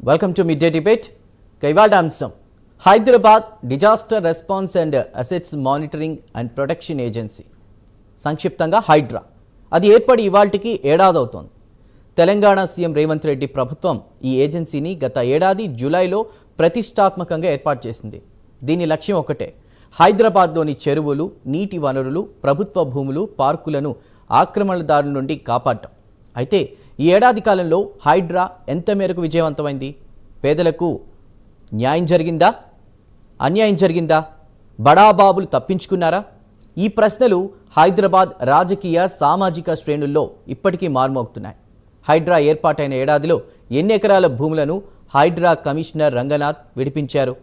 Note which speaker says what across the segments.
Speaker 1: Welcome to mid day debate. ఇవాళ అంశం Hyderabad disaster response and assets monitoring and protection agency, సంక్షిప్తంగా హైడ్రా. అది ఏర్పడి ఇవాల్టికి ఏడాది అవుతోంది. తెలంగాణ సీఎం రేవంత్ రెడ్డి ప్రభుత్వం ఈ ఏజెన్సీని గత ఏడాది జూలైలో ప్రతిష్టాత్మకంగా ఏర్పాటు చేసింది. దీని లక్ష్యం ఒకటే, హైదరాబాద్లోని చెరువులు, నీటి వనరులు, ప్రభుత్వ భూములు, పార్కులను ఆక్రమణదారుల నుండి కాపాడటం. అయితే ఈ ఏడాది కాలంలో హైడ్రా ఎంత మేరకు విజయవంతమైంది? పేదలకు న్యాయం జరిగిందా? అన్యాయం జరిగిందా? బడాబాబులు తప్పించుకున్నారా? ఈ ప్రశ్నలు హైదరాబాద్ రాజకీయ సామాజిక శ్రేణుల్లో ఇప్పటికీ మారుమోగుతున్నాయి. హైడ్రా ఏర్పాటైన ఏడాదిలో ఎన్ని ఎకరాల భూములను హైడ్రా కమిషనర్ రంగనాథ్ విడిపించారు?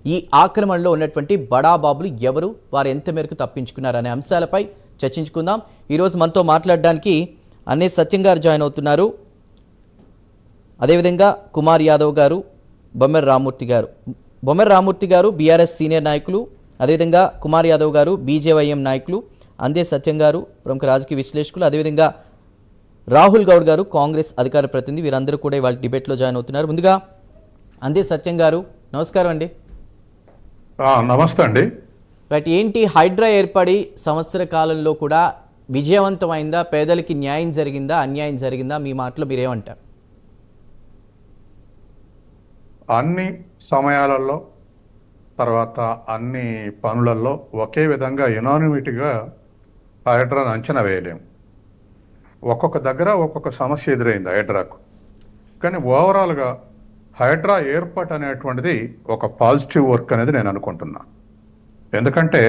Speaker 1: ఈ ఆక్రమణలో ఉన్నటువంటి బడాబాబులు ఎవరు, వారు ఎంత మేరకు తప్పించుకున్నారనే అంశాలపై చర్చించుకుందాం. ఈరోజు మనతో మాట్లాడడానికి అన్నే సత్యం గారు జాయిన్ అవుతున్నారు. అదేవిధంగా కుమార్ యాదవ్ గారు, బొమ్మెర రామూర్తి గారు బీఆర్ఎస్ సీనియర్ నాయకులు, అదేవిధంగా కుమార్ యాదవ్ గారు బీజేవైఎం నాయకులు, అందే సత్యం గారు ప్రముఖ రాజకీయ విశ్లేషకులు, అదేవిధంగా రాహుల్ గౌడ్ గారు కాంగ్రెస్ అధికార ప్రతినిధి. వీరందరూ కూడా ఇవాళ డిబేట్లో జాయిన్ అవుతున్నారు. ముందుగా అందే సత్యం గారు, నమస్కారం అండి.
Speaker 2: నమస్తే అండి.
Speaker 1: రైట్, ఏంటి హైడ్రా ఏర్పడి సంవత్సర కాలంలో కూడా విజయవంతమైందా? పేదలకి న్యాయం జరిగిందా, అన్యాయం జరిగిందా? మీ మాటలో మీరేమంటారు?
Speaker 2: అన్ని సమయాలలో తర్వాత అన్ని పనులలో ఒకే విధంగా యునానిమిటీగా హైడ్రాను అంచనా వేయలేము. ఒక్కొక్క దగ్గర ఒక్కొక్క సమస్య ఎదురైంది హైడ్రాకు. కానీ ఓవరాల్గా హైడ్రా ఏర్పాటు అనేటువంటిది ఒక పాజిటివ్ వర్క్ అనేది నేను అనుకుంటున్నా. ఎందుకంటే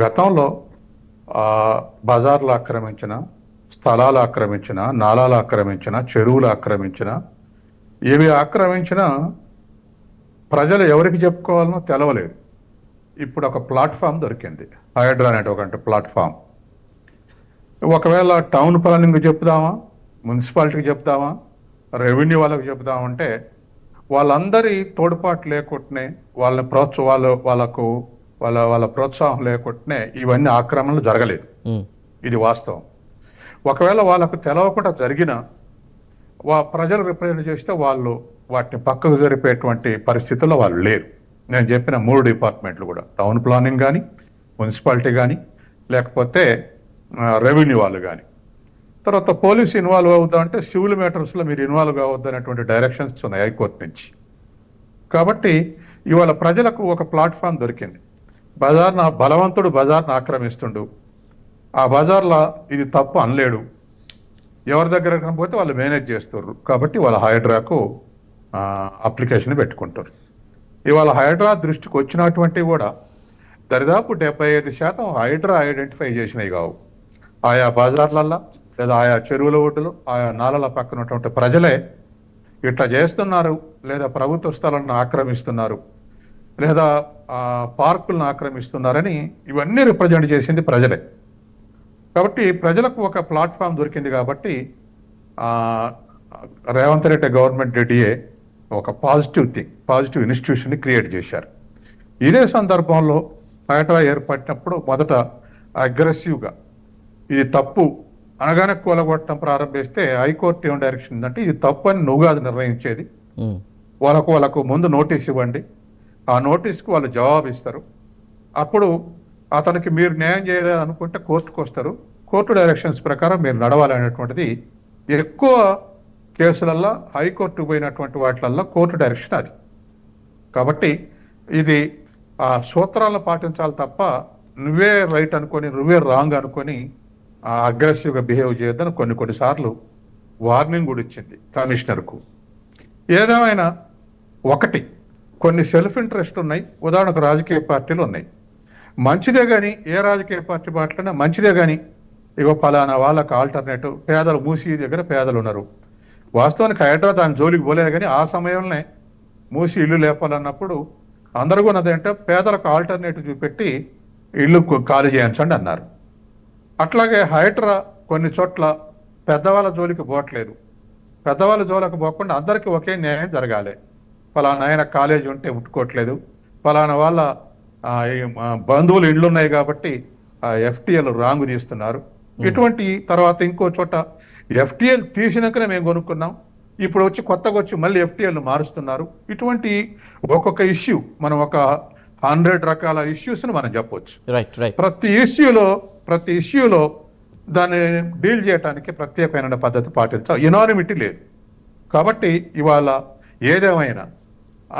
Speaker 2: గతంలో బజార్లు ఆక్రమించిన, స్థలాలు ఆక్రమించిన, నాలాలు ఆక్రమించిన, చెరువులు ఆక్రమించిన, ఇవి ఆక్రమించిన ప్రజలు ఎవరికి చెప్పుకోవాలనో తెలవలేదు. ఇప్పుడు ఒక ప్లాట్ఫామ్ దొరికింది, హైడ్రా అనేటువంటి ప్లాట్ఫామ్. ఒకవేళ టౌన్ ప్లానింగ్ చెప్దామా, మున్సిపాలిటీకి చెప్దామా, రెవెన్యూ వాళ్ళకి చెప్దామంటే వాళ్ళందరి తోడ్పాటు లేకుండానే, వాళ్ళ ప్రోత్సాహం లేకుండానే ఇవన్నీ ఆక్రమణలు జరగలేదు. ఇది వాస్తవం. ఒకవేళ వాళ్ళకు తెలవకుండా జరిగిన ప్రజలు రిప్రజెంట్ చేస్తే వాళ్ళు వాటిని పక్కకు జరిపేటువంటి పరిస్థితుల్లో వాళ్ళు లేరు. నేను చెప్పిన 3 డిపార్ట్మెంట్లు కూడా, టౌన్ ప్లానింగ్ కానీ, మున్సిపాలిటీ కానీ, లేకపోతే రెవెన్యూ వాళ్ళు కానీ. తర్వాత పోలీసు ఇన్వాల్వ్ అవుద్దామంటే సివిల్ మ్యాటర్స్లో మీరు ఇన్వాల్వ్ కావద్దు అనేటువంటి డైరెక్షన్స్ ఉన్నాయి హైకోర్టు నుంచి. కాబట్టి ఇవాళ ప్రజలకు ఒక ప్లాట్ఫామ్ దొరికింది. బలవంతుడు బజార్ను ఆక్రమిస్తుండు, ఆ బజార్లో ఇది తప్పు అనలేడు, ఎవరి దగ్గర పోతే వాళ్ళు మేనేజ్ చేస్తున్నారు. కాబట్టి వాళ్ళ హైడ్రాకు అప్లికేషన్ పెట్టుకుంటారు. ఇవాళ హైడ్రా దృష్టికి వచ్చినటువంటివి కూడా దరిదాపు 75% హైడ్రా ఐడెంటిఫై చేసినవి కావు. ఆయా బజార్లల్లో లేదా ఆయా చెరువుల ఒడ్డులు, ఆయా నాలల పక్కన ఉన్నటువంటి ప్రజలే ఇట్లా చేస్తున్నారు, లేదా ప్రభుత్వ స్థలాలను ఆక్రమిస్తున్నారు, లేదా పార్కులను ఆక్రమిస్తున్నారని ఇవన్నీ రిప్రజెంట్ చేసింది ప్రజలే. కాబట్టి ప్రజలకు ఒక ప్లాట్ఫామ్ దొరికింది. కాబట్టి రేవంత్ రెడ్డి గవర్నమెంట్ రెడ్డియే ఒక పాజిటివ్ ఇన్స్టిట్యూషన్ని క్రియేట్ చేశారు. ఇదే సందర్భంలో హైడ్రా ఏర్పడినప్పుడు మొదట అగ్రెసివ్గా ఇది తప్పు అనగానే కూలగొట్టడం ప్రారంభిస్తే హైకోర్టు ఏం డైరెక్షన్ ఉందంటే ఇది తప్పు అని నువ్వు కాదు నిర్ణయించేది, వాళ్ళకు ముందు నోటీస్ ఇవ్వండి, ఆ నోటీస్కి వాళ్ళు జవాబు ఇస్తారు, అప్పుడు అతనికి మీరు న్యాయం చేయలేదు అనుకుంటే కోర్టుకు వస్తారు, కోర్టు డైరెక్షన్స్ ప్రకారం మీరు నడవాలనేటువంటిది ఎక్కువ కేసులల్లో హైకోర్టుకు పోయినటువంటి వాటిలల్లో కోర్టు డైరెక్షన్ అది. కాబట్టి ఇది ఆ సూత్రాలను పాటించాలి తప్ప నువ్వే రైట్ అనుకొని నువ్వే రాంగ్ అనుకొని అగ్రెసివ్గా బిహేవ్ చేయొద్దని కొన్నిసార్లు వార్నింగ్ కూడా ఇచ్చింది కమిషనర్కు. ఏదేమైనా ఒకటి, కొన్ని సెల్ఫ్ ఇంట్రెస్ట్ ఉన్నాయి. ఉదాహరణకు రాజకీయ పార్టీలు ఉన్నాయి, మంచిదే కానీ ఏ రాజకీయ పార్టీ మాట్లాడినా మంచిదే కానీ ఇగో పలానా వాళ్ళకు ఆల్టర్నేటివ్, పేదలు మూసి దగ్గర పేదలు ఉన్నారు. వాస్తవానికి హైడ్రా దాని జోలికి పోలేదు, కానీ ఆ సమయంలోనే మూసి ఇల్లు లేపాలన్నప్పుడు అందరూ కూడా అదేంటే పేదలకు ఆల్టర్నేటివ్ చూపెట్టి ఇల్లు ఖాళీ చేయించండి అన్నారు. అట్లాగే హైడ్రా కొన్ని చోట్ల పెద్దవాళ్ళ జోలికి పోవట్లేదు. పెద్దవాళ్ళ జోలికి పోకుండా అందరికీ ఒకే న్యాయం జరగాలి. ఫలానా ఆయన కాలేజీ ఉంటే ముట్టుకోవట్లేదు, ఫలానా వాళ్ళ బంధువులు ఇళ్ళు ఉన్నాయి కాబట్టి FTL రాంగు తీస్తున్నారు. ఇటువంటి తర్వాత ఇంకో చోట FTL తీసినాకనే మేము కొనుక్కున్నాం, ఇప్పుడు వచ్చి కొత్తగా వచ్చి మళ్ళీ ఎఫ్టీఎల్ మారుస్తున్నారు. ఇటువంటి ఒక్కొక్క ఇష్యూ మనం ఒక 100 రకాల ఇష్యూస్ని మనం చెప్పొచ్చు.
Speaker 1: రైట్ రైట్
Speaker 2: ప్రతి ఇష్యూలో దాన్ని డీల్ చేయడానికి ప్రత్యేకమైన పద్ధతి పాటించాలి. యునానిమిటీ లేదు. కాబట్టి ఇవాళ ఏదేమైనా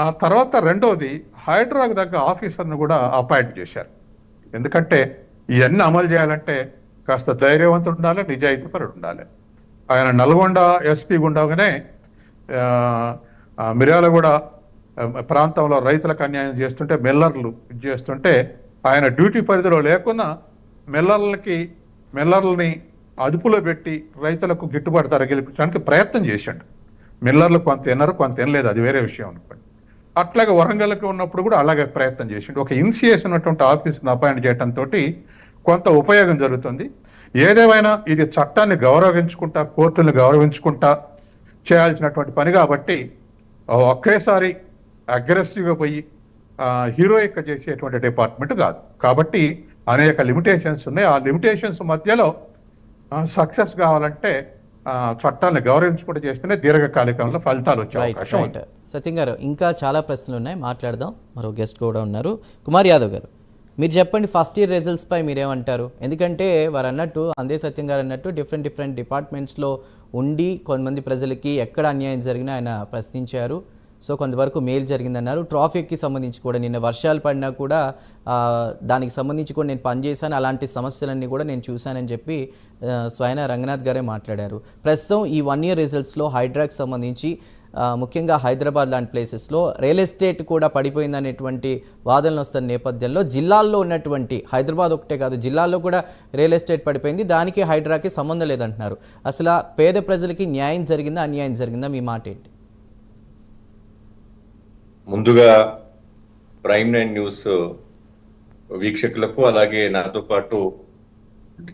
Speaker 2: ఆ తర్వాత రెండోది హైడ్రాకు దగ్గర ఆఫీసర్ను కూడా అపాయింట్ చేశారు. ఎందుకంటే ఇవన్నీ అమలు చేయాలంటే కాస్త ధైర్యవంతుడు ఉండాలి, నిజాయితీపరుడు ఉండాలి. ఆయన నల్గొండ ఎస్పీ గుండాగానే మిర్యాలగూడ ప్రాంతంలో రైతులకు అన్యాయం చేస్తుంటే, మిల్లర్లు చేస్తుంటే ఆయన డ్యూటీ పరిధిలో లేకుండా మిల్లర్లని అదుపులో పెట్టి రైతులకు గిట్టుబాటు ధర గెలిపించడానికి ప్రయత్నం చేశాడు. మిల్లర్లు కొంత తిన్నారు, కొంత తినలేదు, అది వేరే విషయం అనుకోండి. అట్లాగే వరంగల్కి ఉన్నప్పుడు కూడా అలాగే ప్రయత్నం చేసిండు. ఒక ఇన్సియేషన్ ఉన్నటువంటి ఆఫీసును అపాయింట్ చేయడంతో కొంత ఉపయోగం జరుగుతుంది. ఏదేమైనా ఇది చట్టాన్ని గౌరవించుకుంటా, కోర్టులను గౌరవించుకుంటా చేయాల్సినటువంటి పని కాబట్టి ఒకేసారి అగ్రెసివ్గా పోయి హీరోయిక్ చేసేటువంటి డిపార్ట్మెంట్ కాదు. కాబట్టి అనేక లిమిటేషన్స్ ఉన్నాయి. ఆ లిమిటేషన్స్ మధ్యలో సక్సెస్ కావాలంటే చట్టాన్ని గౌరవించుకుంటూ చేస్తేనే దీర్ఘకాలికంలో ఫలితాలు వచ్చే అవకాశం ఉంది.
Speaker 1: సత్యం గారు, ఇంకా చాలా ప్రశ్నలు ఉన్నాయి, మాట్లాడదాం. మరో గెస్ట్ కూడా ఉన్నారు, కుమార్ యాదవ్ గారు. మీరు చెప్పండి, ఫస్ట్ ఇయర్ రిజల్ట్స్ పై మీరేమంటారు? ఎందుకంటే వారు అన్నట్టు, అందే సత్యం గారు అన్నట్టు డిఫరెంట్ డిపార్ట్మెంట్స్లో ఉండి కొంతమంది ప్రజలకి ఎక్కడ అన్యాయం జరిగినా ఆయన ప్రశ్నించారు. సో కొంతవరకు మేలు జరిగిందన్నారు. ట్రాఫిక్కి సంబంధించి కూడా నిన్న వర్షాలు పడినా కూడా దానికి సంబంధించి కూడా నేను పనిచేశాను, అలాంటి సమస్యలన్నీ కూడా నేను చూశానని చెప్పి స్వయన రంగనాథ్ గారే మాట్లాడారు. ప్రస్తుతం ఈ 1 ఇయర్ రిజల్ట్స్లో హైడ్రాకి సంబంధించి ముఖ్యంగా హైదరాబాద్ లాంటి ప్లేసెస్లో రియల్ ఎస్టేట్ కూడా పడిపోయిందనేటువంటి వాదనలు వస్తున్న నేపథ్యంలో జిల్లాల్లో ఉన్నటువంటి, హైదరాబాద్ ఒకటే కాదు జిల్లాల్లో కూడా రియల్ ఎస్టేట్ పడిపోయింది, దానికి హైడ్రాకి సంబంధం లేదంటున్నారు. అసలు పేద ప్రజలకి న్యాయం జరిగిందా, అన్యాయం జరిగిందా? మీ మాట ఏంటి?
Speaker 3: ముందుగా ప్రైమ్ 9 న్యూస్ వీక్షకులకు, అలాగే నాతో పాటు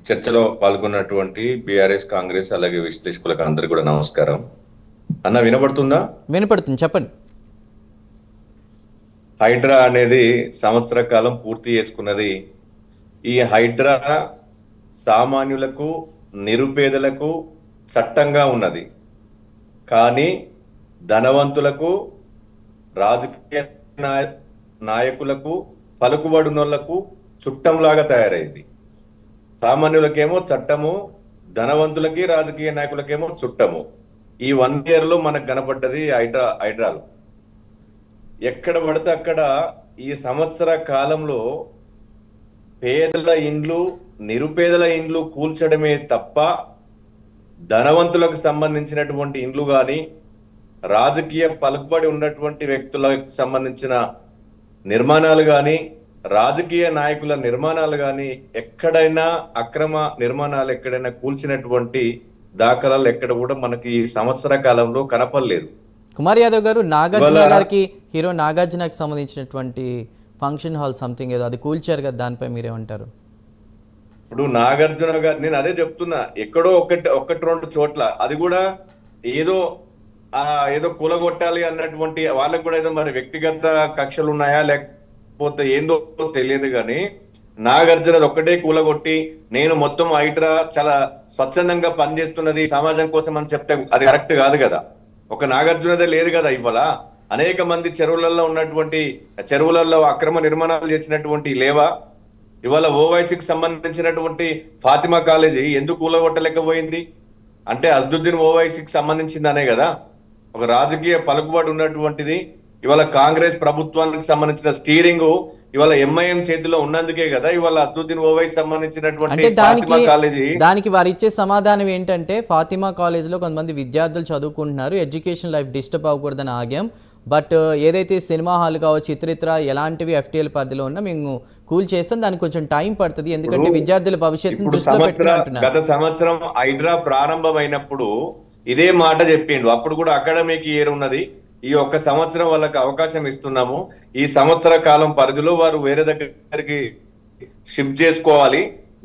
Speaker 3: చర్చలో పాల్గొన్నటువంటి బీఆర్ఎస్, కాంగ్రెస్ అలాగే విశ్లేషకులకు అందరికీ కూడా నమస్కారం. అన్న వినపడుతుందా?
Speaker 1: వినపడుతుంది, చెప్పండి.
Speaker 3: హైడ్రా అనేది సంవత్సర కాలం పూర్తి చేసుకున్నది. ఈ హైడ్రా సామాన్యులకు, నిరుపేదలకు చట్టంగా ఉన్నది. కానీ ధనవంతులకు, రాజకీయ నాయకులకు, పలుకుబడినోళ్లకు చుట్టంలాగా తయారైంది. సామాన్యులకేమో చట్టము, ధనవంతులకి, రాజకీయ నాయకులకేమో చుట్టము. ఈ 1 ఇయర్ లో మనకు కనపడ్డది హైడ్రాలు. ఎక్కడ పడితే అక్కడ ఈ సంవత్సర కాలంలో పేదల ఇండ్లు, నిరుపేదల ఇండ్లు కూల్చడమే తప్ప ధనవంతులకు సంబంధించినటువంటి ఇండ్లు కానీ, రాజకీయ పలుకుబడి ఉన్నటువంటి వ్యక్తులకు సంబంధించిన నిర్మాణాలు కానీ, రాజకీయ నాయకుల నిర్మాణాలు కానీ ఎక్కడైనా అక్రమ నిర్మాణాలు ఎక్కడైనా కూల్చినటువంటి దాఖలాలు ఎక్కడ కూడా మనకి ఈ సంవత్సర కాలంలో కనపడలేదు.
Speaker 1: కుమార్ యాదవ్ గారు, నాగార్జున గారికి, హీరో నాగార్జునకి సంబంధించినటువంటి ఫంక్షన్ హాల్ సంథింగ్ ఏదో అది కూల్చారు కదా, దానిపై మీరేమంటారు?
Speaker 3: ఇప్పుడు నాగార్జున గారు, నేను అదే చెప్తున్నా, ఎక్కడో ఒకటి రెండు చోట్ల, అది కూడా ఏదో కూలగొట్టాలి అన్నటువంటి వాళ్ళకు కూడా ఏదో మరి వ్యక్తిగత కక్షలు ఉన్నాయా లేకపోతే ఏందో తెలియదు. కానీ నాగార్జున ఒక్కటే కూలగొట్టి నేను మొత్తం హైడ్రా చాలా స్వచ్ఛందంగా పనిచేస్తున్నది సమాజం కోసం అని చెప్తే అది కరెక్ట్ కాదు కదా. ఒక నాగార్జునదే లేదు కదా. ఇవాళ అనేక మంది చెరువులలో అక్రమ నిర్మాణాలు చేసినటువంటి లేవా? ఇవాళ ఓవైసీకి సంబంధించినటువంటి ఫాతిమా కాలేజీ ఎందుకు కూలగొట్టలేకపోయింది అంటే అజ్దుద్దీన్ ఓవైసీకి సంబంధించిందనే కదా. ఒక రాజకీయ పలుకుబడి ఉన్నటువంటిది. ఇవాళ కాంగ్రెస్ ప్రభుత్వానికి సంబంధించిన స్టీరింగ్ ఇవాళ ఎంఐఎం చేతిలో ఉన్నందుకే కదా ఇవాళ అజ్దుద్దీన్ ఓవైసీ సంబంధించినటువంటి ఫాతిమా కాలేజీ.
Speaker 1: దానికి వారు ఇచ్చే సమాధానం ఏంటంటే, ఫాతిమా కాలేజ్ లో కొంతమంది విద్యార్థులు చదువుకుంటున్నారు, ఎడ్యుకేషన్ లైఫ్ డిస్టర్బ్ అవ్వకూడదని ఆగాం, బట్ ఏదైతే సినిమా హాల్ కావచ్చు, ఇతరితర ఎలాంటివి FTL పరిధిలో ఉన్నా మేము కూల్ చేస్తాం, దానికి కొంచెం టైం పడుతుంది, ఎందుకంటే విద్యార్థుల భవిష్యత్తు దృష్టిలో పెట్టుకుంటున్నారు.
Speaker 3: గత సంవత్సరం హైడ్రా ప్రారంభమైనప్పుడు ఇదే మాట చెప్పిండు. అప్పుడు కూడా అకాడమిక్ ఇయర్ ఉన్నది, ఈ 1 సంవత్సరం వాళ్ళకి అవకాశం ఇస్తున్నాము, ఈ సంవత్సర కాలం పరిధిలో వారు వేరే దగ్గరికి షిఫ్ట్ చేసుకోవాలి,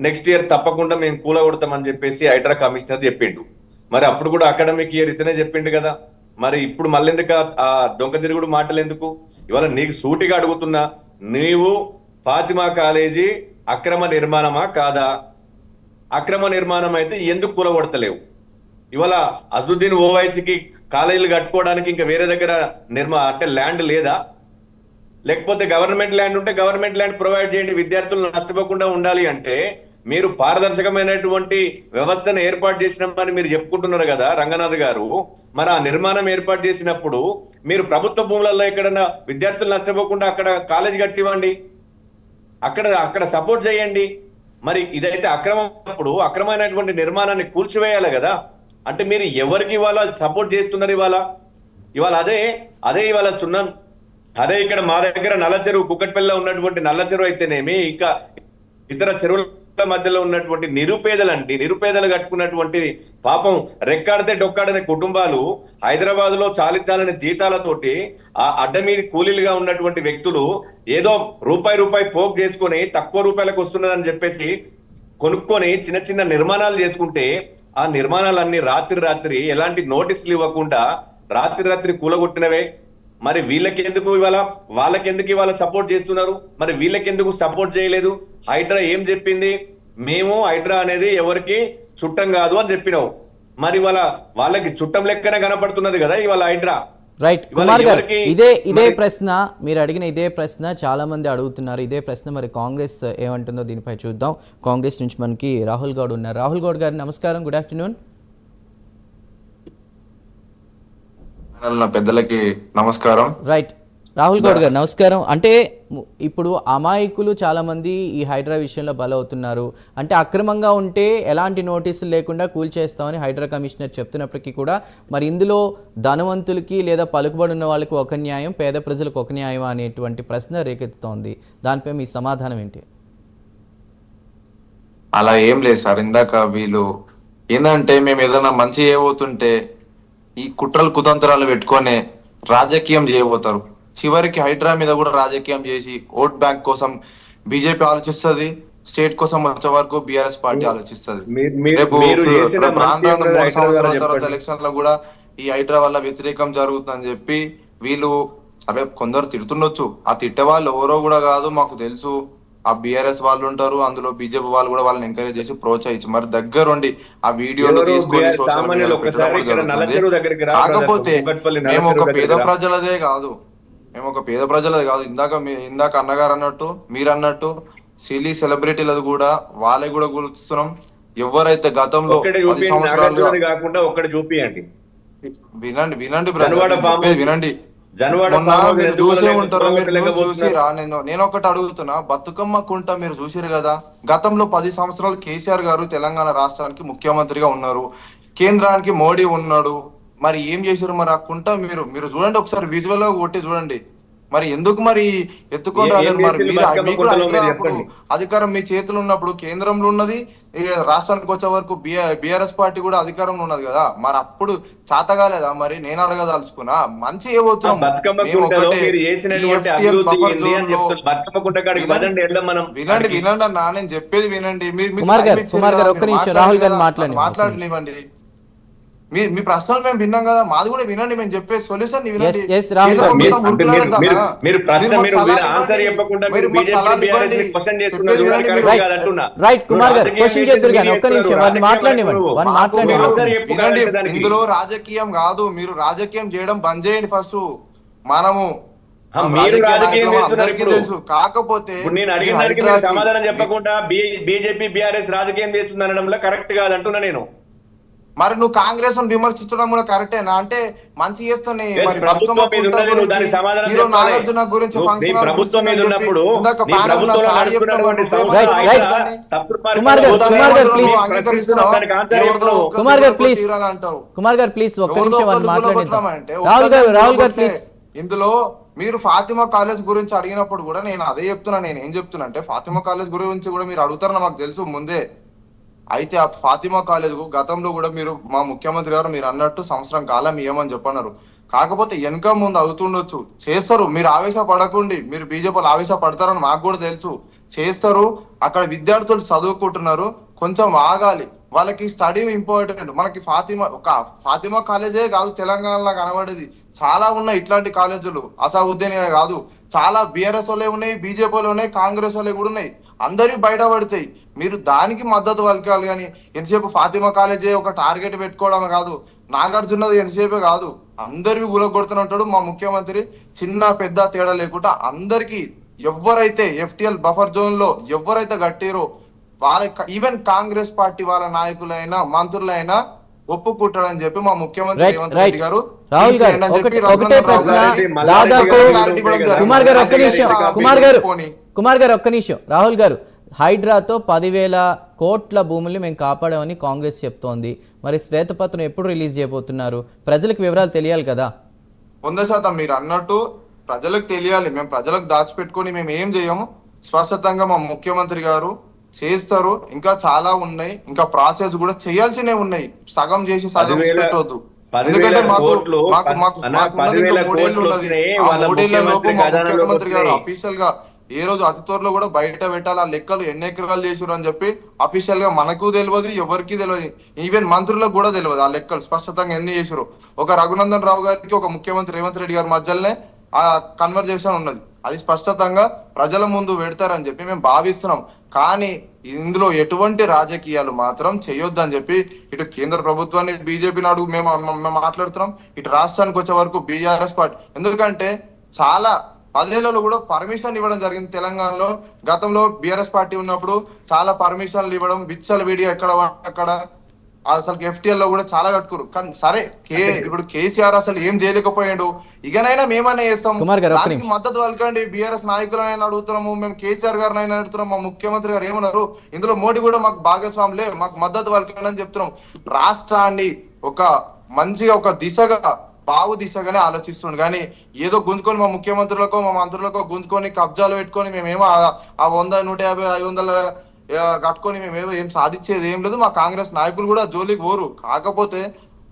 Speaker 3: నెక్స్ట్ ఇయర్ తప్పకుండా మేము కూలగొడతామని చెప్పేసి హైడ్రా కమిషనర్ చెప్పిండు. మరి అప్పుడు కూడా అకాడమిక్ ఇయర్ ఇతనే చెప్పిండు కదా. మరి ఇప్పుడు మళ్ళీ ఎందుకు ఆ డొంక తిరుగుడు మాటలు ఎందుకు? ఇవాళ నీకు సూటిగా అడుగుతున్నా, నీవు ఫాతిమా కాలేజీ అక్రమ నిర్మాణమా కాదా? అక్రమ నిర్మాణం అయితే ఎందుకు కూలగొడతలేవు? ఇవాళ అసదుద్దీన్ ఓవైసీకి కాలేజీలు కట్టుకోవడానికి ఇంకా వేరే దగ్గర అంటే ల్యాండ్ లేదా? లేకపోతే గవర్నమెంట్ ల్యాండ్ ఉంటే గవర్నమెంట్ ల్యాండ్ ప్రొవైడ్ చేయండి, విద్యార్థులు నష్టపోకుండా ఉండాలి అంటే. మీరు పారదర్శకమైనటువంటి వ్యవస్థను ఏర్పాటు చేసినామని మీరు చెప్పుకుంటున్నారు కదా రంగనాథ్ గారు. మరి ఆ నిర్మాణం ఏర్పాటు చేసినప్పుడు మీరు ప్రభుత్వ భూములలో ఎక్కడన్నా విద్యార్థులు నష్టపోకుండా అక్కడ కాలేజీ కట్టివ్వండి, అక్కడ సపోర్ట్ చేయండి. మరి ఇదైతే అక్రమప్పుడు అక్రమైనటువంటి నిర్మాణాన్ని కూల్చివేయాలి కదా. అంటే మీరు ఎవరికి ఇవాళ సపోర్ట్ చేస్తున్నారు? ఇవాళ అదే ఇవాళ సున్నం. అదే ఇక్కడ మా దగ్గర నల్ల చెరువు, కుక్కట్పల్లిలో ఉన్నటువంటి నల్ల చెరువు అయితేనేమి, ఇంకా ఇతర చెరువుల మధ్యలో ఉన్నటువంటి నిరుపేదలు కట్టుకున్నటువంటి పాపం రెక్కాడితే డొక్కాడనే కుటుంబాలు హైదరాబాద్ లో చాలించాలని జీతాలతోటి ఆ అడ్డ మీద కూలీలుగా ఉన్నటువంటి వ్యక్తులు ఏదో రూపాయి పోగు చేసుకొని తక్కువ రూపాయలకు వస్తున్నదని చెప్పేసి కొనుక్కొని చిన్న చిన్న నిర్మాణాలు చేసుకుంటే, ఆ నిర్మాణాలన్నీ రాత్రి ఎలాంటి నోటీసులు ఇవ్వకుండా రాత్రి కూలగొట్టినవే. మరి వాళ్ళకెందుకు ఇవాళ సపోర్ట్ చేస్తున్నారు? మరి వీళ్ళకెందుకు సపోర్ట్ చేయలేదు? హైడ్రా ఏం చెప్పింది? మేము హైడ్రా అనేది ఎవరికి చుట్టం కాదు అని చెప్పినావు. మరి వాళ్ళకి చుట్టం లెక్కనే కనపడుతున్నది కదా ఇవాళ హైడ్రా.
Speaker 1: రైట్ కుమార్ గారు, ఇదే ప్రశ్న మీరు అడిగిన ఇదే ప్రశ్న చాలా మంది అడుగుతున్నారు. ఇదే ప్రశ్న మరి కాంగ్రెస్ ఏమంటుందో దీనిపై చూద్దాం. కాంగ్రెస్ నుంచి మనకి రాహుల్ గౌడ్ ఉన్నారు. రాహుల్ గౌడ్ గారు నమస్కారం, గుడ్ ఆఫ్టర్నూన్.
Speaker 4: పెద్దలకి నమస్కారం.
Speaker 1: రైట్ రాహుల్ గౌడ్ గారు నమస్కారం. అంటే ఇప్పుడు అమాయకులు చాలా మంది ఈ హైడ్రా విషయంలో బలవుతున్నారు. అంటే అక్రమంగా ఉంటే ఎలాంటి నోటీసులు లేకుండా కూల్చేస్తామని హైడ్రా కమిషనర్ చెప్తున్నప్పటికీ కూడా మరి ఇందులో ధనవంతులకి లేదా పలుకుబడి ఉన్న వాళ్ళకి ఒక న్యాయం, పేద ప్రజలకు ఒక న్యాయం అనేటువంటి ప్రశ్న రేకెత్తుతోంది. దానిపై మీ సమాధానం ఏంటి?
Speaker 4: అలా ఏం లేదు సార్. ఇందాక వీళ్ళు ఏంటంటే మేము ఏదైనా మంచి చేయబోతుంటే ఈ కుట్రలు కుతంత్రాలు పెట్టుకొని రాజకీయం చేయబోతారు. చివరికి హైడ్రా మీద కూడా రాజకీయం చేసి ఓట్ బ్యాంక్ కోసం బీజేపీ ఆలోచిస్తుంది, స్టేట్ కోసం వచ్చే వరకు బీఆర్ఎస్ పార్టీ ఆలోచిస్తుంది. రేపు తర్వాత ఎలక్షన్ లో కూడా ఈ హైడ్రా వల్ల వ్యతిరేకం జరుగుతుందని చెప్పి వీళ్ళు కొందరు తిడుతుండొచ్చు. ఆ తిట్టే వాళ్ళు ఎవరో కూడా కాదు, మాకు తెలుసు. ఆ బీఆర్ఎస్ వాళ్ళు ఉంటారు, అందులో బీజేపీ వాళ్ళు కూడా వాళ్ళని ఎంకరేజ్ చేసి ప్రోత్సహించి మరి దగ్గరుండి ఆ వీడియోలు తీసుకొని సోషల్ మీడియాలో పెట్టడం కూడా జరుగుతుంది. కాకపోతే మేము ఒక పేద ప్రజలదే కాదు, ఇందాక అన్నగారు అన్నట్టు మీరు అన్నట్టు సిలీ సెలబ్రిటీలది కూడా వాళ్ళే కూడా గుర్తున్నాం. ఎవరైతే గతంలో 10 సంవత్సరాలుగా వినండి మీరు చూసే ఉంటారు, మీరు చూసిరా? నేను ఒకటి అడుగుతున్నా, బతుకమ్మ కుంట మీరు చూసిరు కదా. గతంలో 10 సంవత్సరాలు కేసీఆర్ గారు తెలంగాణ రాష్ట్రానికి ముఖ్యమంత్రిగా ఉన్నారు, కేంద్రానికి మోడీ ఉన్నాడు. మరి ఏం చేశారు? మరి ఆ కుంట మీరు చూడండి, ఒకసారి విజువల్ గా కొట్టి చూడండి. మరి ఎందుకు మరి ఎత్తుకుంటారు? మరి అధికారం మీ చేతులు ఉన్నప్పుడు కేంద్రంలో ఉన్నది, రాష్ట్రానికి వచ్చే వరకు బీఆర్ఎస్ పార్టీ కూడా అధికారంలో ఉన్నది కదా. మరి అప్పుడు చాతగాలేదా? మరి నేను అడగదలుచుకున్నా, మంచి ఏమవుతున్నాం వినండి అన్నా, నేను చెప్పేది వినండి. మాట్లాడనివ్వండి. మీ ప్రశ్నలు మేము విన్నాం కదా, మాది కూడా వినండి. మేము చెప్పే సొల్యూషన్ ఇందులో రాజకీయం కాదు. మీరు రాజకీయం చేయడం బంద్ చేయండి ఫస్ట్. మనము తెలుసు, కాకపోతే
Speaker 3: నేను అడిగిన దానికి సమాధానం చెప్పకుండా బీజేపీ బీఆర్ఎస్ రాజకీయం చేస్తుంది అనడంలో కరెక్ట్ కాదంటున్నా నేను.
Speaker 4: మరి నువ్వు కాంగ్రెస్ విమర్శించడం కూడా కరెక్టేనా? అంటే మంచి చేస్తానే నాగార్జున గురించి ఇందులో మీరు ఫాతిమా కాలేజ్ గురించి అడిగినప్పుడు కూడా నేను అదే చెప్తున్నా. నేను ఏం చెప్తున్నా అంటే ఫాతిమా కాలేజ్ గురించి కూడా మీరు అడుగుతారని మాకు తెలుసు ముందే. అయితే ఆ ఫాతిమా కాలేజ్ కు గతంలో కూడా మీరు మా ముఖ్యమంత్రి గారు మీరు అన్నట్టు సంవత్సరం కాలం ఇవ్వమని చెప్పన్నారు. కాకపోతే వెనక ముందు అవుతుండొచ్చు, చేస్తారు. మీరు ఆవేశపడకండి, మీరు బీజేపీలు ఆవేశపడతారని మాకు కూడా తెలుసు. చేస్తారు, అక్కడ విద్యార్థులు చదువుకుంటున్నారు, కొంచెం ఆగాలి. వాళ్ళకి స్టడీ ఇంపార్టెంట్. మనకి ఫాతిమా కాలేజే కాదు తెలంగాణలో కనబడేది, చాలా ఉన్నాయి ఇట్లాంటి కాలేజీలు. అసదుద్దీన్ కాదు, చాలా బీఆర్ఎస్ వాళ్ళే ఉన్నాయి, బీజేపీ వాళ్ళు ఉన్నాయి, కాంగ్రెస్ వాళ్ళే కూడా ఉన్నాయి. అందరివి బయటపడతాయి. మీరు దానికి మద్దతు పలకాలి కానీ ఎంతసేపు ఫాతిమా కాలేజీ ఒక టార్గెట్ పెట్టుకోవడం కాదు, నాగార్జునది ఎంతసేపే కాదు, అందరివి గులగొడుతూనే ఉంటాడు మా ముఖ్యమంత్రి. చిన్న పెద్ద తేడా లేకుండా అందరికి ఎవరైతే FTL బఫర్ జోన్ లో ఎవరైతే కట్టారో వాళ్ళ ఈవెన్ కాంగ్రెస్ పార్టీ వాళ్ళ నాయకులైనా మంత్రులైనా ఒప్పుకుంటాడని చెప్పి మా ముఖ్యమంత్రి రేవంత్ రెడ్డి గారు
Speaker 1: రాహుల్ గారు ఒకటే ప్రశ్న. దాదాపు కుమార్ గారు ఒక్క నిమిషం. రాహుల్ గారు, హైడ్రాతో 10,000 కోట్ల భూముల్ని మేము కాపాడామని కాంగ్రెస్ చెప్తోంది. మరి శ్వేతపత్రం ఎప్పుడు రిలీజ్ చేయబోతున్నారు? ప్రజలకు వివరాలు తెలియాలి కదా.
Speaker 4: 100% మీరు అన్నట్టు ప్రజలకు తెలియాలి. మేము ప్రజలకు దాచిపెట్టుకొని మేము ఏం చేయము. స్పష్టంగా మా ముఖ్యమంత్రి గారు చేస్తారు. ఇంకా చాలా ఉన్నాయి, ఇంకా ప్రాసెస్ కూడా చేయాల్సినవి ఉన్నాయి. సగం చేసి సగం పెట్టవద్దు. ఎందుకంటే మాకు మూడేళ్ళు ఉన్నది. ఆ మూడేళ్లలోపు మా ముఖ్యమంత్రి గారు అఫీషియల్ గా ఏ రోజు అతి త్వరలో కూడా బయట పెట్టాలి ఆ లెక్కలు ఎన్ని ఎకరాలు చేసారు అని చెప్పి అఫీషియల్ గా మనకు తెలియదు, ఎవరికి తెలియదు, ఈవెన్ మంత్రులకు కూడా తెలియదు ఆ లెక్కలు స్పష్టంగా ఎన్ని చేసారు. ఒక రఘునందన్ రావు గారికి ఒక ముఖ్యమంత్రి రేవంత్ రెడ్డి గారి మధ్యలోనే ఆ కన్వర్జేషన్ ఉన్నది. అది స్పష్టంగా ప్రజల ముందు పెడతారని చెప్పి మేము భావిస్తున్నాం. కానీ ఇందులో ఎటువంటి రాజకీయాలు మాత్రం చేయొద్దని చెప్పి ఇటు కేంద్ర ప్రభుత్వాన్ని బీజేపీని అడుగు మేము మాట్లాడుతున్నాం. ఇటు రాష్ట్రానికి వచ్చే వరకు BRS పార్టీ, ఎందుకంటే చాలా 10 కూడా పర్మిషన్ ఇవ్వడం జరిగింది తెలంగాణలో. గతంలో BRS పార్టీ ఉన్నప్పుడు చాలా పర్మిషన్లు ఇవ్వడం, విచ్చల వీడియో ఎక్కడ అక్కడ అసలు FTL లో కూడా చాలా కట్టుకురు. కానీ సరే ఇప్పుడు కేసీఆర్ అసలు ఏం చేయలేకపోయాడు. ఇకనైనా మేమన్నా చేస్తాం, దానికి మద్దతు పలకండి. BRS నాయకులనైనా అడుగుతున్నాము, మేము కేసీఆర్ గారిని అయినా అడుగుతున్నాం. మా ముఖ్యమంత్రి గారు ఏమన్నారు, ఇందులో మోడీ కూడా మాకు భాగస్వాములే, మాకు మద్దతు పలకండి అని చెప్తున్నాం. రాష్ట్రాన్ని ఒక మంచిగా ఒక దిశగా బాగు దిశగానే ఆలోచిస్తుండు. కానీ ఏదో గుంజుకొని మా ముఖ్యమంత్రులకో మా మంత్రులకో గుంజుకొని కబ్జాలు పెట్టుకొని మేమేమో ఆ 100, 150, 500 కట్టుకొని మేమేమో ఏం సాధించేది ఏం లేదు. మా కాంగ్రెస్ నాయకులు కూడా జోలికి పోరు. కాకపోతే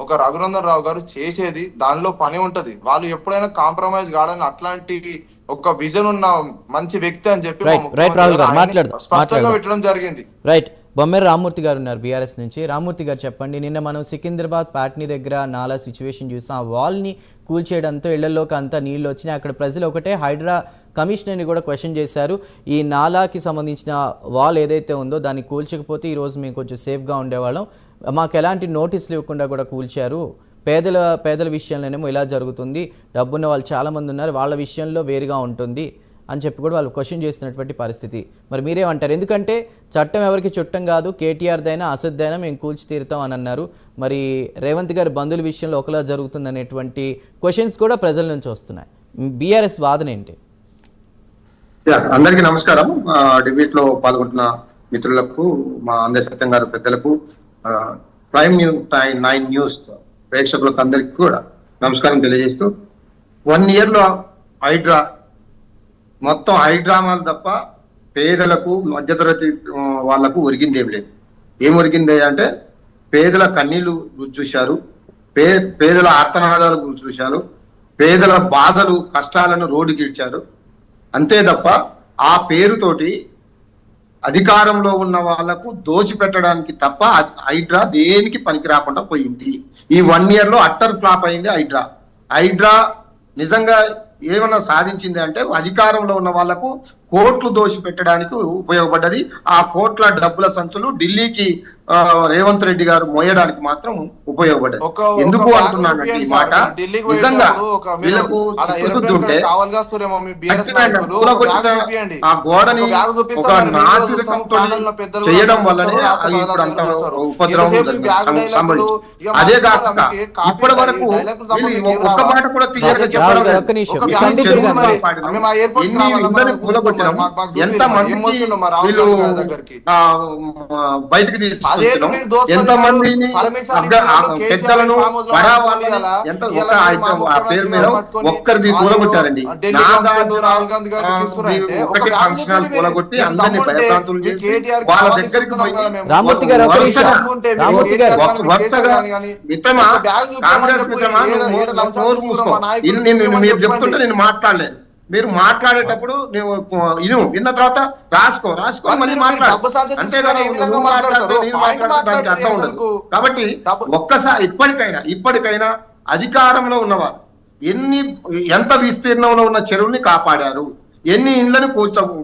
Speaker 4: ఒక రఘునందన్ రావు గారు చేసేది దానిలో పని ఉంటది. వాళ్ళు ఎప్పుడైనా కాంప్రమైజ్ కావడానికి అట్లాంటి ఒక విజన్ ఉన్న మంచి వ్యక్తి అని చెప్పి స్పష్టంగా పెట్టడం జరిగింది.
Speaker 1: రైట్. బొమ్మెర రామ్మూర్తి గారు ఉన్నారు BRS నుంచి. రామ్మూర్తి గారు చెప్పండి, నిన్న మనం సికింద్రాబాద్ ప్యాట్నీ దగ్గర నాలా సిచ్యువేషన్ చూసాం. ఆ వాల్ని కూల్చేయడంతో ఇళ్లలోకి అంతా నీళ్ళు వచ్చినాయి. అక్కడ ప్రజలు ఒకటే హైడ్రా కమిషనర్ని కూడా క్వశ్చన్ చేశారు. ఈ నాలాకి సంబంధించిన వాల్ ఏదైతే ఉందో దాన్ని కూల్చకపోతే ఈరోజు మేము కొంచెం సేఫ్గా ఉండేవాళ్ళం, మాకు ఎలాంటి నోటీసులు ఇవ్వకుండా కూడా కూల్చారు. పేదల విషయంలోనేమో ఇలా జరుగుతుంది, డబ్బున్న వాళ్ళు చాలామంది ఉన్నారు, వాళ్ళ విషయంలో వేరుగా ఉంటుంది అని చెప్పి కూడా వాళ్ళు క్వశ్చన్ చేస్తున్నటువంటి పరిస్థితి. మరి మీరేమంటారు? ఎందుకంటే చట్టం ఎవరికి చుట్టం కాదు, కేటీఆర్దైనా అసద్దైనా మేము కూల్చి తీరుతాం అని అన్నారు. మరి రేవంత్ గారి బంధువుల విషయంలో ఒకలా జరుగుతుంది అనేటువంటి క్వశ్చన్స్ కూడా ప్రజల నుంచి వస్తున్నాయి. BRS వాదన ఏంటి?
Speaker 5: అందరికీ నమస్కారం. డిబేట్ లో పాల్గొంటున్న మిత్రులకు, మా అందరి సత్యం గారు పెద్దలకు, ప్రైమ్ 9 న్యూస్ ప్రేక్షకులకు అందరికీ కూడా నమస్కారం తెలియజేస్తూ, 1 year లో హైడ్రా మొత్తం హైడ్రామాలు తప్ప పేదలకు మధ్యతరగతి వాళ్లకు ఒరిగిందేం లేదు. ఏం ఒరిగింది అంటే పేదల కన్నీళ్లు రుచి చూశారు, పేదల ఆర్తనాదాలు రుచి చూశారు, పేదల బాధలు కష్టాలను రోడ్డుకి ఇడ్చారు. అంతే తప్ప ఆ పేరుతోటి అధికారంలో ఉన్న వాళ్లకు దోచిపెట్టడానికి తప్ప హైడ్రా దేనికి పనికి రాకుండా పోయింది. ఈ 1 year లో అట్టర్ ఫ్లాప్ అయింది హైడ్రా. నిజంగా ఏమన్నా సాధించింది అంటే అధికారంలో ఉన్న వాళ్లకు కోట్లు దోషి పెట్టడానికి ఉపయోగపడ్డది. ఆ కోట్ల డబ్బుల సంచులు ఢిల్లీకి రేవంత్ రెడ్డి గారు మోయడానికి మాత్రం ఉపయోగపడ్డది. ఎందుకు అంటున్నానంటే ఈ మాట, నిజంగా వీళ్ళకు ఉంటే ఆ గోడని ఒక నాసిరకంతో చేయడం వల్లనే ఇప్పుడు అంత ఉపద్రవం సంభవించింది. అదే కాకుండా ఇప్పటి వరకు ఒక్క మాట కూడా క్లియర్ గా చెప్పడం, ఎంత మంది వీళ్ళు బయటకు తీసుకొచ్చారు, ఎంత మందిని పెద్దలను ఎంత ఆ పేరు మీద ఒక్కరిది కూలగొట్టారండి. ఒకటి ఫంక్షనాలు కూలగొట్టి అందరినీ భయభ్రాంతులు చేసి వాళ్ళ దగ్గరికి వరుసగా మిత్రమా, కాంగ్రెస్ మిత్రమా, నోరు మూసుకో. మీరు చెప్తుంటే నేను మాట్లాడలేదు. మీరు మాట్లాడేటప్పుడు విన్న తర్వాత రాసుకో మళ్ళీ మాట్లాడు. అంతేగాని దానికి అర్థం ఉండదు. కాబట్టి ఒక్కసారి ఇప్పటికైనా అధికారంలో ఉన్నవారు ఎంత విస్తీర్ణంలో ఉన్న చెరువుల్ని కాపాడారు, ఎన్ని ఇండ్లను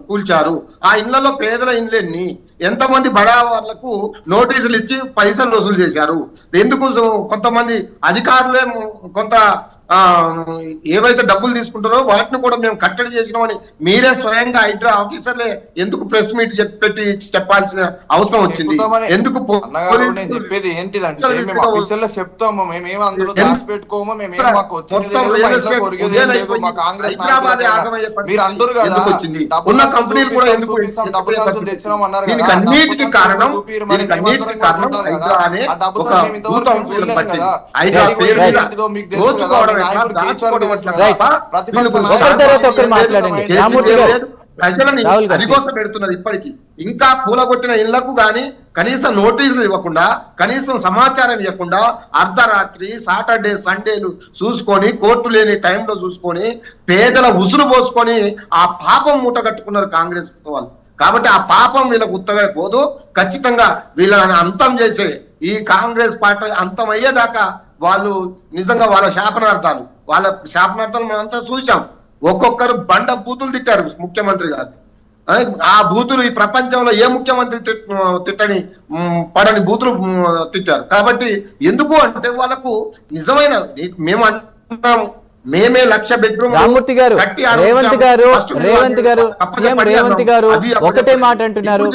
Speaker 5: కూల్చారు, ఆ ఇళ్లలో పేదల ఇండ్లెన్ని, ఎంతమంది బడా వాళ్ళకు నోటీసులు ఇచ్చి పైసలు వసూలు చేశారు, ఎందుకు కొంతమంది అధికారులే కొంత ఏవైతే డబ్బులు తీసుకుంటారో వాటిని కూడా మేము కట్టడి చేసినామని మీరే స్వయంగా హైడ్రా ఆఫీసర్లే ఎందుకు ప్రెస్ మీట్ పెట్టి చెప్పాల్సిన అవసరం వచ్చింది? ఎందుకు
Speaker 4: నేను చెప్పేది ఏంటిదంటే మేము అఫీషియల్ లో చెప్తాము, మేమేం అందులో దాచిపెట్టుకోము, మేమేం మాకు వచ్చింది మా కాంగ్రెస్ మీరు అందరూ కదా
Speaker 5: ఉన్న కంపెనీలు కూడా ఎందుకు
Speaker 4: డబ్బులు సంచులు తెచ్చినాం అన్నారు కదా,
Speaker 5: అన్నిటికీ కారణం హైడ్రా అనే ఒక భూతం కదా. హైడ్రా మీకు తెలుసు ప్రజలని అరిగోస పెడుతున్నారు. ఇప్పటికీ ఇంకా కూలగొట్టిన ఇళ్లకు గాని కనీసం నోటీసులు ఇవ్వకుండా, కనీసం సమాచారం ఇవ్వకుండా, అర్ధరాత్రి సాటర్డే సండేలు చూసుకొని, కోర్టు లేని టైంలో చూసుకొని, పేదల ఉసురు పోసుకొని ఆ పాపం మూట కట్టుకున్నారు కాంగ్రెస్ వాళ్ళు. కాబట్టి ఆ పాపం వీళ్ళకు ఉత్తగా పోదు. ఖచ్చితంగా వీళ్ళని అంతం చేసే ఈ కాంగ్రెస్ పార్టీ అంతం అయ్యేదాకా వాళ్ళు నిజంగా వాళ్ళ శాపనార్థాలు మనం అంతా చూసాం. ఒక్కొక్కరు బండ బూతులు తిట్టారు ముఖ్యమంత్రి గారు. ఆ బూతులు ఈ ప్రపంచంలో ఏ ముఖ్యమంత్రి పడని బూతులు తిట్టారు. కాబట్టి ఎందుకు అంటే వాళ్ళకు నిజమైన మేము అంటున్నాము, మేమే 1,00,000 బెడ్రూమ్.
Speaker 1: రామూర్తి గారు, రేవంత్ గారు సీఎం రేవంత్ గారు ఒకటే మాట అంటున్నారు.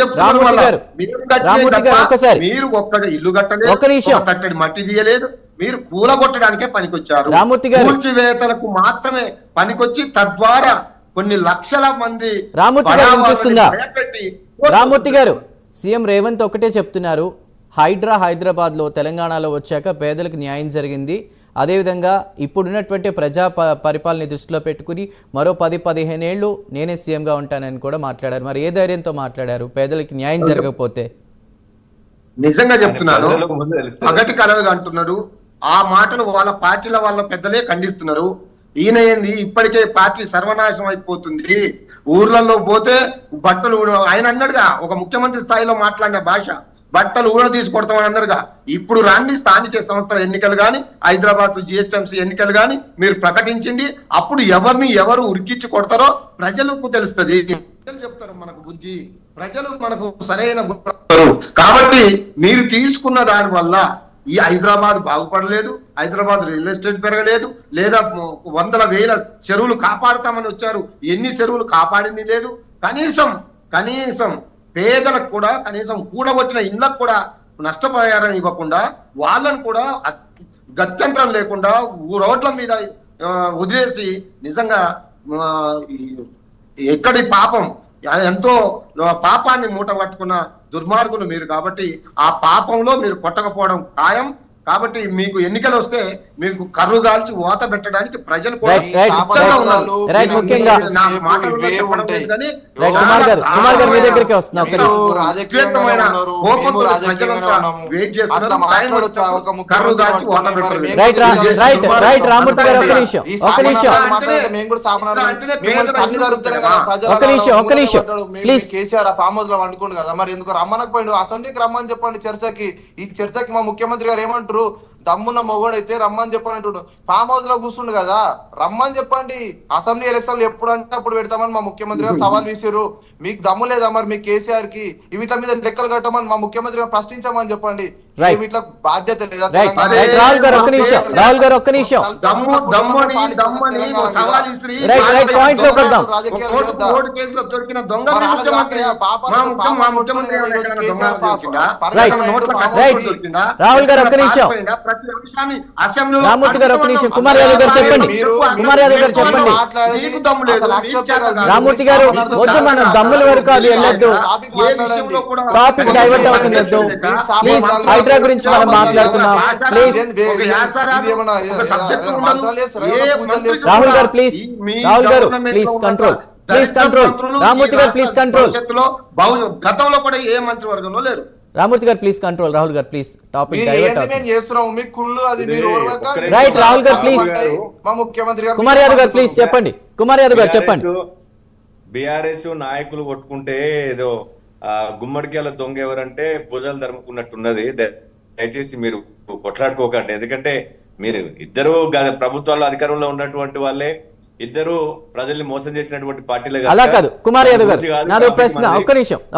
Speaker 1: రామూర్తి గారు ఒకసారి
Speaker 5: మీరు ఒక్కటి ఇల్లు కట్టలేదు,
Speaker 1: ఒక నిమిషం,
Speaker 5: కట్టడి మట్టి తీయలేదు, మీరు కూలగొట్టడానికే పనికొచ్చారు.
Speaker 1: రామూర్తి గారు
Speaker 5: కూల్చివేతలకు మాత్రమే పనికొచ్చి తద్వారా కొన్ని లక్షల మంది.
Speaker 1: రామూర్తి గారు వినిపిస్తుందా? రామూర్తి గారు, సీఎం రేవంత్ ఒకటే చెప్తున్నారు, హైడ్రా హైదరాబాద్ లో తెలంగాణలో వచ్చాక పేదలకు న్యాయం జరిగింది, అదేవిధంగా ఇప్పుడున్నటువంటి ప్రజా పరిపాలన దృష్టిలో పెట్టుకుని మరో 10-15 ఏళ్ళు నేనే సీఎంగా ఉంటానని కూడా మాట్లాడారు. మరి ఏ ధైర్యంతో మాట్లాడారు పేదలకి న్యాయం జరగకపోతే?
Speaker 5: నిజంగా చెప్తున్నాను, పగటి కలలుగా అంటున్నారు. ఆ మాటను వాళ్ళ పార్టీల వాళ్ళ పెద్దలే ఖండిస్తున్నారు. ఈయన ఏంది, ఇప్పటికే పార్టీ సర్వనాశనం అయిపోతుంది, ఊర్లలో పోతే బట్టలు ఆయన అన్నాడుగా, ఒక ముఖ్యమంత్రి స్థాయిలో మాట్లాడిన భాష, బట్టలు ఊడ తీసుకొడతామని అన్నారుగా. ఇప్పుడు రాండి స్థానిక సంస్థల ఎన్నికలు కానీ, హైదరాబాద్ జిహెచ్ఎంసీ ఎన్నికలు కానీ మీరు ప్రకటించండి. అప్పుడు ఎవరు ఉరికిచ్చి కొడతారో ప్రజలకు తెలుస్తుంది. చెప్తారు మనకు బుద్ధి, ప్రజలు మనకు సరైన కాబట్టి మీరు తీసుకున్న దాని వల్ల ఈ హైదరాబాద్ బాగుపడలేదు, హైదరాబాద్ రియల్ ఎస్టేట్ పెరగలేదు, లేదా 100,000 చెరువులు కాపాడుతామని వచ్చారు, ఎన్ని చెరువులు కాపాడింది లేదు. కనీసం పేదలకు కూడా కనీసం కూడగొట్టిన ఇళ్లకు కూడా నష్టపరిహారం ఇవ్వకుండా, వాళ్ళను కూడా గత్యంతరం లేకుండా రోడ్ల మీద వదిలేసి నిజంగా ఎక్కడి పాపం, ఎంతో పాపాన్ని మూట పట్టుకున్న దుర్మార్గులు మీరు. కాబట్టి ఆ పాపంలో మీరు కొట్టకపోవడం ఖాయం. కాబట్టి మీకు ఎన్నికలు వస్తే మీకు కర్రు కాల్చి ఓత పెట్టడానికి ప్రజలు కూడా
Speaker 4: కేసీఆర్ ఫామ్ హౌస్ లో వండుకోండి కదా, మరి ఎందుకు రమ్మనకపోయిండు? అసెంబ్లీకి రమ్మని చెప్పండి చర్చకి. ఈ చర్చకి మా ముఖ్యమంత్రి గారు ఏమంటారు, దమ్మున్న మొగోడైతే రమ్మని చెప్పని అంటుండు. ఫామ్ హౌస్ లో కూర్చుండు కదా, రమ్మని చెప్పండి. అసెంబ్లీ ఎలక్షన్లు ఎప్పుడు అంటే అప్పుడు పెడతామని మా ముఖ్యమంత్రి గారు సవాల్ విసిరు. మీకు దమ్ము లేదా మరి మీ కేసీఆర్ కి వీటి మీద లెక్కలు కట్టమని మా ముఖ్యమంత్రి గారు ప్రశ్నించమని చెప్పండి. వీటిలో బాధ్యత లేదా?
Speaker 1: రాహుల్ గారు ఒక్క నిమిషం, రాహుల్ గారు ఒక్క నిమిషం, రామూర్తి గారు ఒక్క నిమిషం, కుమార్ యాదవ్ గారు చెప్పండి. రామూర్తి గారు వద్దు, మనం దమ్ముల వరకు అది వెళ్ళొద్దు, టాపిక్ డైవర్ట్ అవుతుంది. ప్లీజ్, హైడ్రా గురించి మనం మాట్లాడుతున్నాం. ప్లీజ్ రాహుల్ గారు, ప్లీజ్ కంట్రోల్, రామూర్తి గారు ప్లీజ్ కంట్రోల్.
Speaker 5: గతంలో కూడా ఏ మంత్రివర్గంలో లేరు.
Speaker 1: రామూర్తి గారు ప్లీజ్ కంట్రోల్. రాహుల్ గారు please, topic divert right. Rahul గారు ప్లీజ్, కుమార్ యాదవ్ గారు ప్లీజ్ చెప్పండి.
Speaker 3: బీఆర్ఎస్ నాయకులు కొట్టుకుంటే ఏదో గుమ్మడికాయల దొంగ ఎవరంటే భుజాలు ధరుముకున్నట్టున్నది. దయచేసి మీరు కొట్లాడుకోకండి, ఎందుకంటే మీరు ఇద్దరు ప్రభుత్వాల్లో అధికారంలో ఉన్నటువంటి వాళ్ళే, ఇద్దరు ప్రజల్ని మోసం చేసినటువంటి పార్టీలే
Speaker 1: అలా కాదు కుమార్ యాదవ్ గారు,
Speaker 3: కాదు,
Speaker 1: నాదో
Speaker 3: కాబట్టి
Speaker 1: ప్రశ్న,
Speaker 3: మనది-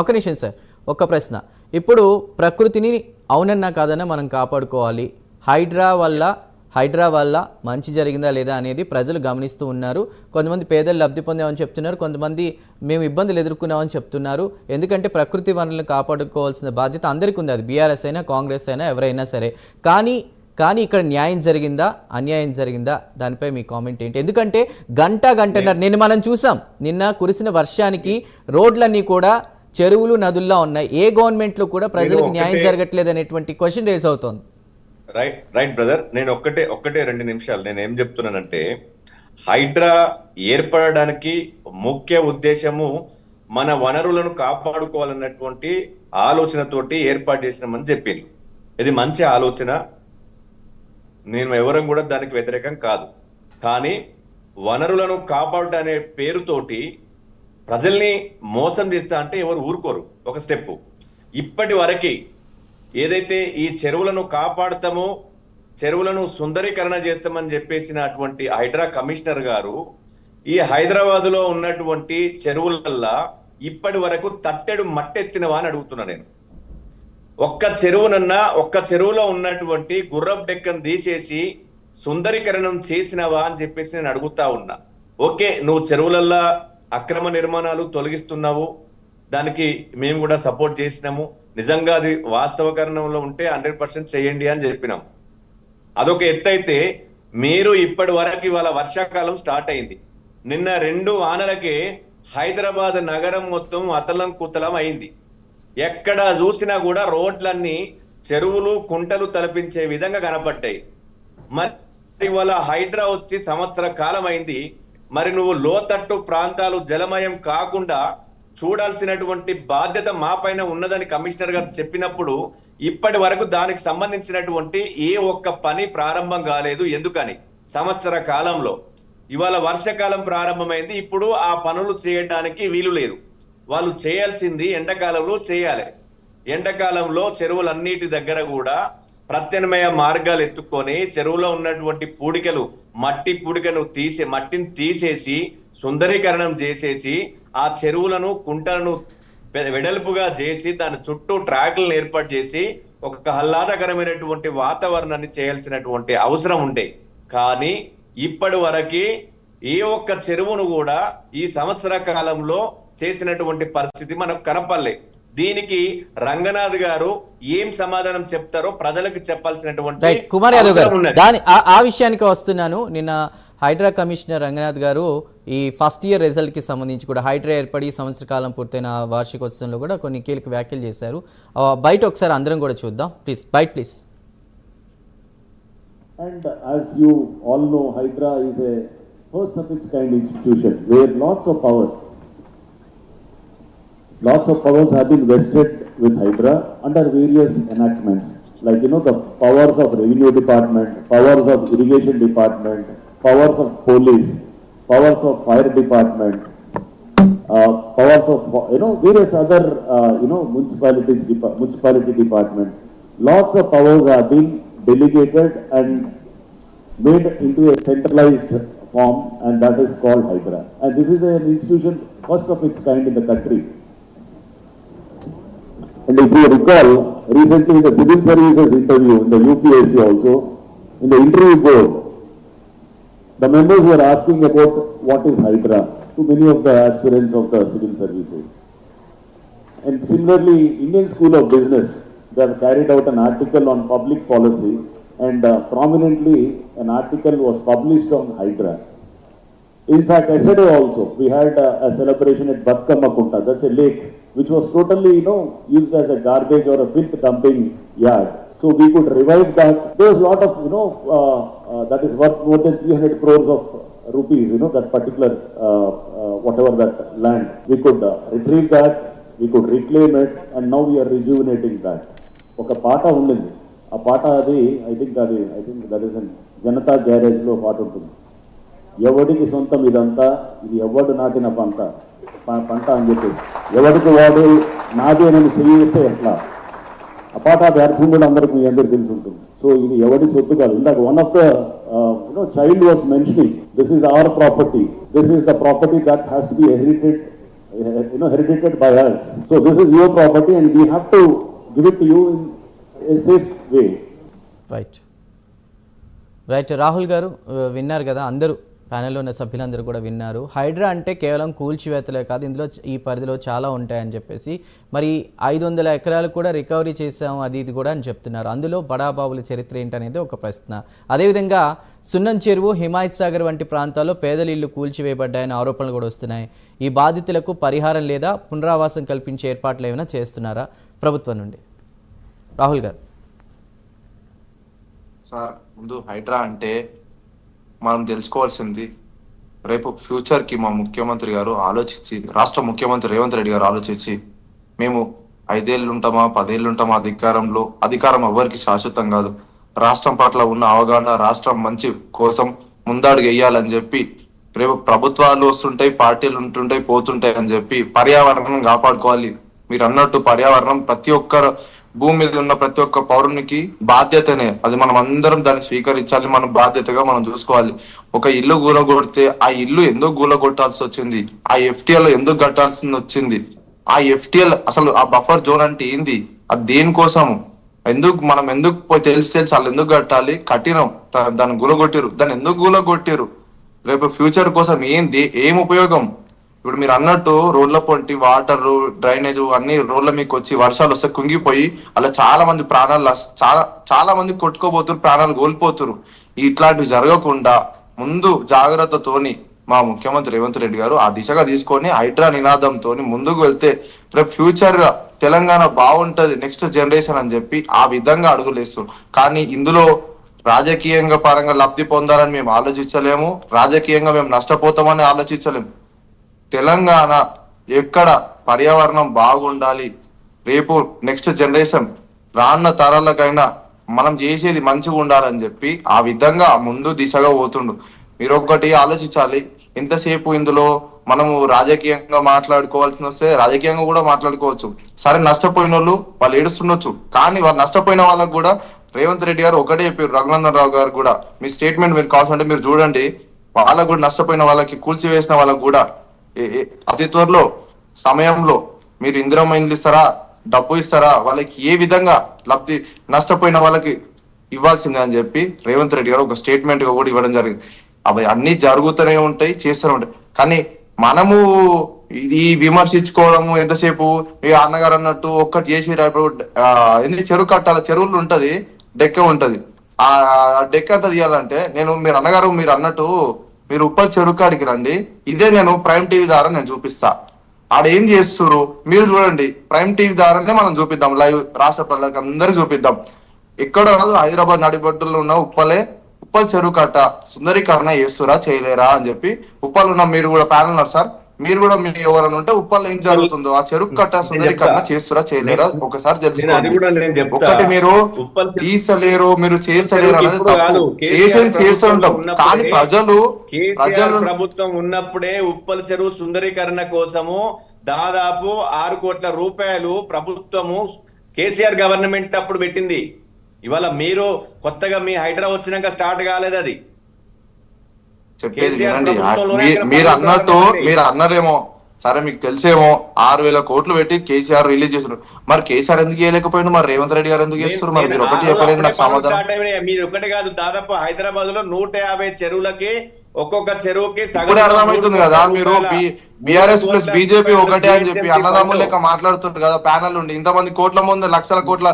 Speaker 1: ఒక్క నిమిషం సార్, ఒక్క ప్రశ్న. ఇప్పుడు ప్రకృతిని అవునన్నా కాదన్నా మనం కాపాడుకోవాలి. హైడ్రా వల్ల మంచి జరిగిందా లేదా అనేది ప్రజలు గమనిస్తూ ఉన్నారు. కొంతమంది పేదలు లబ్ధి పొందామని చెప్తున్నారు, కొంతమంది మేము ఇబ్బందులు ఎదుర్కొన్నామని చెప్తున్నారు. ఎందుకంటే ప్రకృతి వనరులను కాపాడుకోవాల్సిన బాధ్యత అందరికీ ఉంది, అది బీఆర్ఎస్ అయినా కాంగ్రెస్ అయినా ఎవరైనా సరే. కానీ ఇక్కడ న్యాయం జరిగిందా అన్యాయం జరిగిందా దానిపై మీ కామెంట్ ఏంటి? ఎందుకంటే గంటన్నర నిన్న మనం చూసాం, నిన్న కురిసిన వర్షానికి రోడ్లన్నీ కూడా చెరువులు నదుల్లా ఉన్నాయి. ఏ గవర్నమెంట్లో కూడా ప్రజలకు న్యాయం జరగట్లేదు అనేటువంటి క్వశ్చన్ రేస్ అవుతోంది.
Speaker 3: రైట్ బ్రదర్, నేను ఒక్కటే 2 నిమిషాలు నేను ఏం చెప్తున్నానంటే, హైడ్రా ఏర్పడడానికి ముఖ్య ఉద్దేశము మన వనరులను కాపాడుకోవాలన్నటువంటి ఆలోచనతోటి ఏర్పాటు చేసినామని చెప్పింది. ఇది మంచి ఆలోచన, నేను ఎవరం కూడా దానికి వ్యతిరేకం కాదు. కానీ వనరులను కాపాడుట అనే పేరుతోటి ప్రజల్ని మోసం చేస్తా అంటే ఎవరు ఊరుకోరు. ఒక స్టెప్ ఇప్పటి వరకు ఏదైతే ఈ చెరువులను కాపాడుతామో, చెరువులను సుందరీకరణ చేస్తామని చెప్పేసినటువంటి హైడ్రా కమిషనర్ గారు ఈ హైదరాబాద్ లో ఉన్నటువంటి చెరువులల్లా ఇప్పటి వరకు తట్టెడు మట్టెత్తినవా అని అడుగుతున్నా నేను. ఒక్క చెరువులో ఉన్నటువంటి గుర్రపు డెక్కను తీసేసి సుందరీకరణం చేసినవా అని చెప్పేసి నేను అడుగుతా ఉన్నా. ఓకే, నువ్వు చెరువులల్లా అక్రమ నిర్మాణాలు తొలగిస్తున్నావు, దానికి మేము కూడా సపోర్ట్ చేసినాము. నిజంగా అది వాస్తవకరణంలో ఉంటే 100% చేయండి అని చెప్పినాం. అదొక ఎత్తు అయితే, మీరు ఇప్పటి వరకు ఇవాళ వర్షాకాలం స్టార్ట్ అయింది, నిన్న 2 వానలకే హైదరాబాద్ నగరం మొత్తం అతలం కుతలం అయింది. ఎక్కడ చూసినా కూడా రోడ్లన్నీ చెరువులు కుంటలు తలపించే విధంగా కనపడ్డాయి. మరి ఇవాళ హైడ్రా వచ్చి సంవత్సర కాలం అయింది, మరి నువ్వు లోతట్టు ప్రాంతాలు జలమయం కాకుండా చూడాల్సినటువంటి బాధ్యత మా పైన ఉన్నదని కమిషనర్ గారు చెప్పినప్పుడు ఇప్పటి వరకు దానికి సంబంధించినటువంటి ఏ ఒక్క పని ప్రారంభం కాలేదు. ఎందుకని? సంవత్సర కాలంలో ఇవాళ వర్షాకాలం ప్రారంభమైంది, ఇప్పుడు ఆ పనులు చేయడానికి వీలు లేదు. వాళ్ళు చేయాల్సింది ఎండాకాలంలో చేయాలి. ఎండాకాలంలో చెరువులన్నిటి దగ్గర కూడా ప్రత్యామ్నాయ మార్గాలు ఎత్తుకొని చెరువులో ఉన్నటువంటి పూడికలు, మట్టిని తీసేసి సుందరీకరణం చేసేసి ఆ చెరువులను కుంటలను వెడల్పుగా చేసి దాని చుట్టూ ట్రాక్లను ఏర్పాటు చేసి ఒక ఆహ్లాదకరమైనటువంటి వాతావరణాన్ని చేయాల్సినటువంటి అవసరం ఉండే. కానీ ఇప్పటి వరకు ఏ ఒక్క చెరువును కూడా ఈ సంవత్సర కాలంలో చేసినటువంటి పరిస్థితి మనకు కనపడలే. దీనికి రంగనాథ్ గారు ఏం సమాధానం చెప్తారో ప్రజలకు చెప్పాల్సినటువంటి
Speaker 1: కుమార్ యాదవ్ గారు, ఆ విషయానికి వస్తున్నాను. నిన్న హైడ్రా కమిషనర్ రంగనాథ్ గారు ఈ ఫస్ట్ ఇయర్ రిజల్ట్కి సంబంధించి కూడా హైడ్రా ఏర్పడి సంవత్సర కాలం పూర్తయిన వార్షికోత్సవంలో కూడా కొన్ని కీలక వ్యాఖ్యలు చేశారు. బయట ఒకసారి అందరం కూడా చూద్దాం please.
Speaker 6: And as you all know, Hydra is a first of its kind institution where lots of powers have been vested with Hydra under various enactments, like the powers of revenue department, powers of irrigation department, powers of police, powers of fire department, powers of various other municipality department. Lots of powers are being delegated and made into a centralized form, and that is called Hydra. And this is an institution first of its kind in the country. And if you recall, recently in the civil services interview in the UPSC also, in the interview board, the members were asking about what is Hydra to many of the aspirants of the civil services. And similarly, Indian School of Business, they have carried out an article on public policy, and prominently an article was published on Hydra. In fact, yesterday also, we had a celebration at Batkama Kunta, that's a lake, which was totally, used as a garbage or a filth dumping yard. So we could revive that. There was a lot of, that is worth more than 300 crores of rupees, that particular, whatever that land. We could retrieve that, we could reclaim it, and now we are rejuvenating that. Oka paata undindi. A paata adi, I think that is in Janata Garage lo paata untundi. ఎవడికి సొంతం ఇదంతా, ఇది ఎవడు నాటిన పంట అని చెప్పి ఎవరికి వాడు నాది అని చేయిస్తే ఎట్లా, అపాట అర్థం కూడా అందరికి మీ అందరికి తెలిసి ఉంటుంది. సో ఇది ఎవడి సొత్తు కాదు. ఇందాక one of the child was mentioning, this is our property. This is the property that has to be heredited by us. So this is your property and we have to give it to you in a safe way.
Speaker 1: Right Rahul గారు విన్నారు కదా, అందరూ ప్యానెల్లో ఉన్న సభ్యులందరూ కూడా విన్నారు. హైడ్రా అంటే కేవలం కూల్చివేతలే కాదు, ఇందులో ఈ పరిధిలో చాలా ఉంటాయని చెప్పేసి, మరి 500 ఎకరాలు కూడా రికవరీ చేసాము అది ఇది కూడా అని చెప్తున్నారు. అందులో బడాబాబుల చరిత్ర ఏంటనేది ఒక ప్రశ్న. అదేవిధంగా సున్నం చెరువు, హిమాయత్ సాగర్ వంటి ప్రాంతాల్లో పేదల ఇళ్లు కూల్చివేయబడ్డాయని ఆరోపణలు కూడా వస్తున్నాయి. ఈ బాధితులకు పరిహారం లేదా పునరావాసం కల్పించే ఏర్పాట్లు ఏమైనా చేస్తున్నారా ప్రభుత్వం నుండి? రాహుల్ గారు.
Speaker 4: సార్, ముందు హైడ్రా అంటే మనం తెలుసుకోవాల్సింది, రేపు ఫ్యూచర్ కి మా ముఖ్యమంత్రి గారు ఆలోచించి, రాష్ట్ర ముఖ్యమంత్రి రేవంత్ రెడ్డి గారు ఆలోచించి, మేము 5 ఏళ్ళు ఉంటామా 10 ఏళ్ళు ఉంటామా అధికారంలో, అధికారం ఎవరికి శాశ్వతం కాదు, రాష్ట్రం పట్ల ఉన్న అవగాహన, రాష్ట్రం మంచి కోసం ముందడుగు వేయాలని చెప్పి, రేపు ప్రభుత్వాలు వస్తుంటాయి, పార్టీలు ఉంటుంటాయి, పోతుంటాయి అని చెప్పి పర్యావరణం కాపాడుకోవాలి. మీరు అన్నట్టు పర్యావరణం ప్రతి ఒక్కరు, భూమి మీద ఉన్న ప్రతి ఒక్క పౌరునికి బాధ్యతనే, అది మనం అందరం దాన్ని స్వీకరించాలి, మన బాధ్యతగా మనం చూసుకోవాలి. ఒక ఇల్లు గూలగొడితే ఆ ఇల్లు ఎందుకు గూలగొట్టాల్సి వచ్చింది, ఆ ఎఫ్టీఎల్ ఎందుకు కట్టాల్సి వచ్చింది, ఆ ఎఫ్టీఎల్ అసలు ఆ బఫర్ జోన్ అంటే ఏంది, అది దేనికోసము, మనం ఎందుకు పోయి తెలిసి వాళ్ళు ఎందుకు కట్టాలి, కట్టినాం, దాన్ని గూలగొట్టిరు, దాన్ని ఎందుకు గూలగొట్టిరు, రేపు ఫ్యూచర్ కోసం ఏం ఉపయోగం. ఇప్పుడు మీరు అన్నట్టు రోడ్ల పొంటి వాటర్ డ్రైనేజ్ అన్ని రోడ్ల మీకు వచ్చి వర్షాలు వస్తే కుంగిపోయి అలా చాలా మంది ప్రాణాలు చాలా మంది కొట్టుకోబోతున్నారు, ప్రాణాలు కోల్పోతున్నారు. ఇట్లాంటివి జరగకుండా ముందు జాగ్రత్తతోని మా ముఖ్యమంత్రి రేవంత్ రెడ్డి గారు ఆ దిశగా తీసుకొని హైడ్రా నినాదంతో ముందుకు వెళ్తే రేపు ఫ్యూచర్ గా తెలంగాణ బాగుంటది, నెక్స్ట్ జనరేషన్ అని చెప్పి ఆ విధంగా అడుగులేస్తారు. కానీ ఇందులో రాజకీయంగా పరంగా లబ్ధి పొందాలని మేము ఆలోచించలేము, రాజకీయంగా మేము నష్టపోతామని ఆలోచించలేము. తెలంగాణ ఎక్కడ పర్యావరణం బాగుండాలి, రేపు నెక్స్ట్ జనరేషన్ రాన్న తరాలకైనా మనం చేసేది మంచిగా ఉండాలని చెప్పి ఆ విధంగా ముందు దిశగా పోతుండు. మీరు ఒకటి ఆలోచించాలి, ఎంతసేపు ఇందులో మనము రాజకీయంగా మాట్లాడుకోవాల్సి వస్తే రాజకీయంగా కూడా మాట్లాడుకోవచ్చు. సరే, నష్టపోయిన వాళ్ళు ఏడుస్తుండొచ్చు, కానీ వాళ్ళు నష్టపోయిన వాళ్ళకు కూడా రేవంత్ రెడ్డి గారు ఒకటే చెప్పారు, రఘునందన్ రావు గారు కూడా, మీ స్టేట్మెంట్ మీరు కావాల్సింటే మీరు చూడండి, వాళ్ళకు కూడా నష్టపోయిన వాళ్ళకి, కూల్చివేసిన వాళ్ళకు కూడా అతి త్వరలో సమయంలో మీరు ఇందిరమ్మ ఇండ్లు ఇస్తారా, డబ్బు ఇస్తారా, వాళ్ళకి ఏ విధంగా లబ్ధి, నష్టపోయిన వాళ్ళకి ఇవ్వాల్సిందే అని చెప్పి రేవంత్ రెడ్డి గారు ఒక స్టేట్మెంట్ గా కూడా ఇవ్వడం జరిగింది. అవి అన్ని జరుగుతూనే ఉంటాయి, చేస్తూనే ఉంటాయి. కానీ మనము ఇది విమర్శించుకోవడము ఎంతసేపు, ఈ అన్నగారు అన్నట్టు ఒక్కటి చేసి ఎందుకు చెరువు కట్టాలి, చెరువులు ఉంటది, డెక్క ఉంటది, ఆ డెక్క అంతా తీయాలంటే మీరు అన్నగారు మీరు అన్నట్టు మీరు ఉప్పల్ చెరువు కాడికి రండి, ఇదే నేను ప్రైమ్ టీవీ ద్వారా నేను చూపిస్తా, ఆడ ఏం చేస్తున్నారు మీరు చూడండి, ప్రైమ్ టీవీ ద్వారానే మనం చూపిద్దాం, లైవ్ రాష్ట్ర ప్రజలకు అందరికి చూపిద్దాం. ఎక్కడ కాదు, హైదరాబాద్ నడిబొడ్డులో ఉన్న ఉప్పల్ చెరువు కట్ట సుందరీకరణ చేస్తురా చేయలేరా అని చెప్పి, ఉప్పల్ ఉన్న మీరు కూడా ప్యానల్ ఉన్నారు సార్, మీరు కూడా మీ ఎవరైనా ఉంటే ఉప్పల్లో ఏం జరుగుతుందో ఆ చెరుకు కట్ట సుందరీకరణ చేస్తురా చేయలేరా ఒకసారి తెలుసుకోండి. ఒకటి మీరు తీసలేరు, మీరు చేస్తలేరు అనేది తప్పు, చేసేది చేస్తూ ఉంటాం, కానీ ప్రజలు
Speaker 3: ప్రభుత్వం ఉన్నప్పుడే ఉప్పల్ చెరువు సుందరీకరణ కోసము దాదాపు 6 కోట్ల రూపాయలు ప్రభుత్వము కేసీఆర్ గవర్నమెంట్ అప్పుడు పెట్టింది. ఇవాళ మీరు కొత్తగా మీ హైడ్రా వచ్చినాక స్టార్ట్ కాలేదు అది.
Speaker 4: చెప్పేది వినండి, మీరు అన్నారేమో, సరే మీకు తెలిసేమో 6,000 కోట్లు పెట్టి కేసీఆర్ రిలీజ్ చేస్తున్నారు, మరి కేసీఆర్ ఎందుకు చేయలేకపోయింది, మరి రేవంత్ రెడ్డి గారు ఎందుకు చేస్తున్నారు, మరి మీరు ఒకటి చెప్పలేదు నాకు సమాధానం.
Speaker 3: మీరు ఒకటి కాదు, దాదాపు హైదరాబాద్ లో 150 చెరువులకి ఒక్కొక్క చెరువుకి
Speaker 4: ఇప్పుడు అర్థమవుతుంది కదా, మీరు బీఆర్ఎస్ ప్లస్ బీజేపీ ఒకటే అని చెప్పి అన్నదమ్ములు లెక్క మాట్లాడుతుంటారు కదా ప్యానల్ ఉండి, ఇంతమంది కోట్ల మంది లక్షల కోట్ల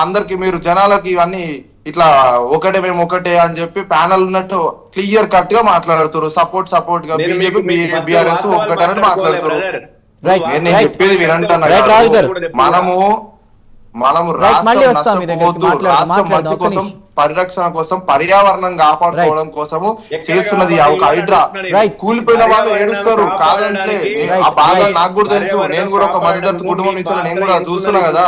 Speaker 4: అందరికి మీరు జనాలకి ఇవన్నీ ఇట్లా ఒకటే మేము ఒకటే అని చెప్పి ప్యానల్ ఉన్నట్టు క్లియర్ కట్ గా మాట్లాడుతారు, సపోర్ట్ గా బీజేపీ బీఆర్ఎస్ ఒకటే అని మాట్లాడుతారు. నేను చెప్పేది వినంటున్నా, మనము రాష్ట్రం కోసం, పరిరక్షణ కోసం, పర్యావరణం కాపాడుకోవడం కోసము చేస్తున్నది ఒక హైడ్రా. కూలిపోయిన వాళ్ళు ఏడుస్తారు కాదంటే ఆ బాధ నాకు కూడా తెలుసు, నేను కూడా ఒక మధ్యతరగతి కుటుంబం నుంచి నేను కూడా చూస్తున్నా కదా.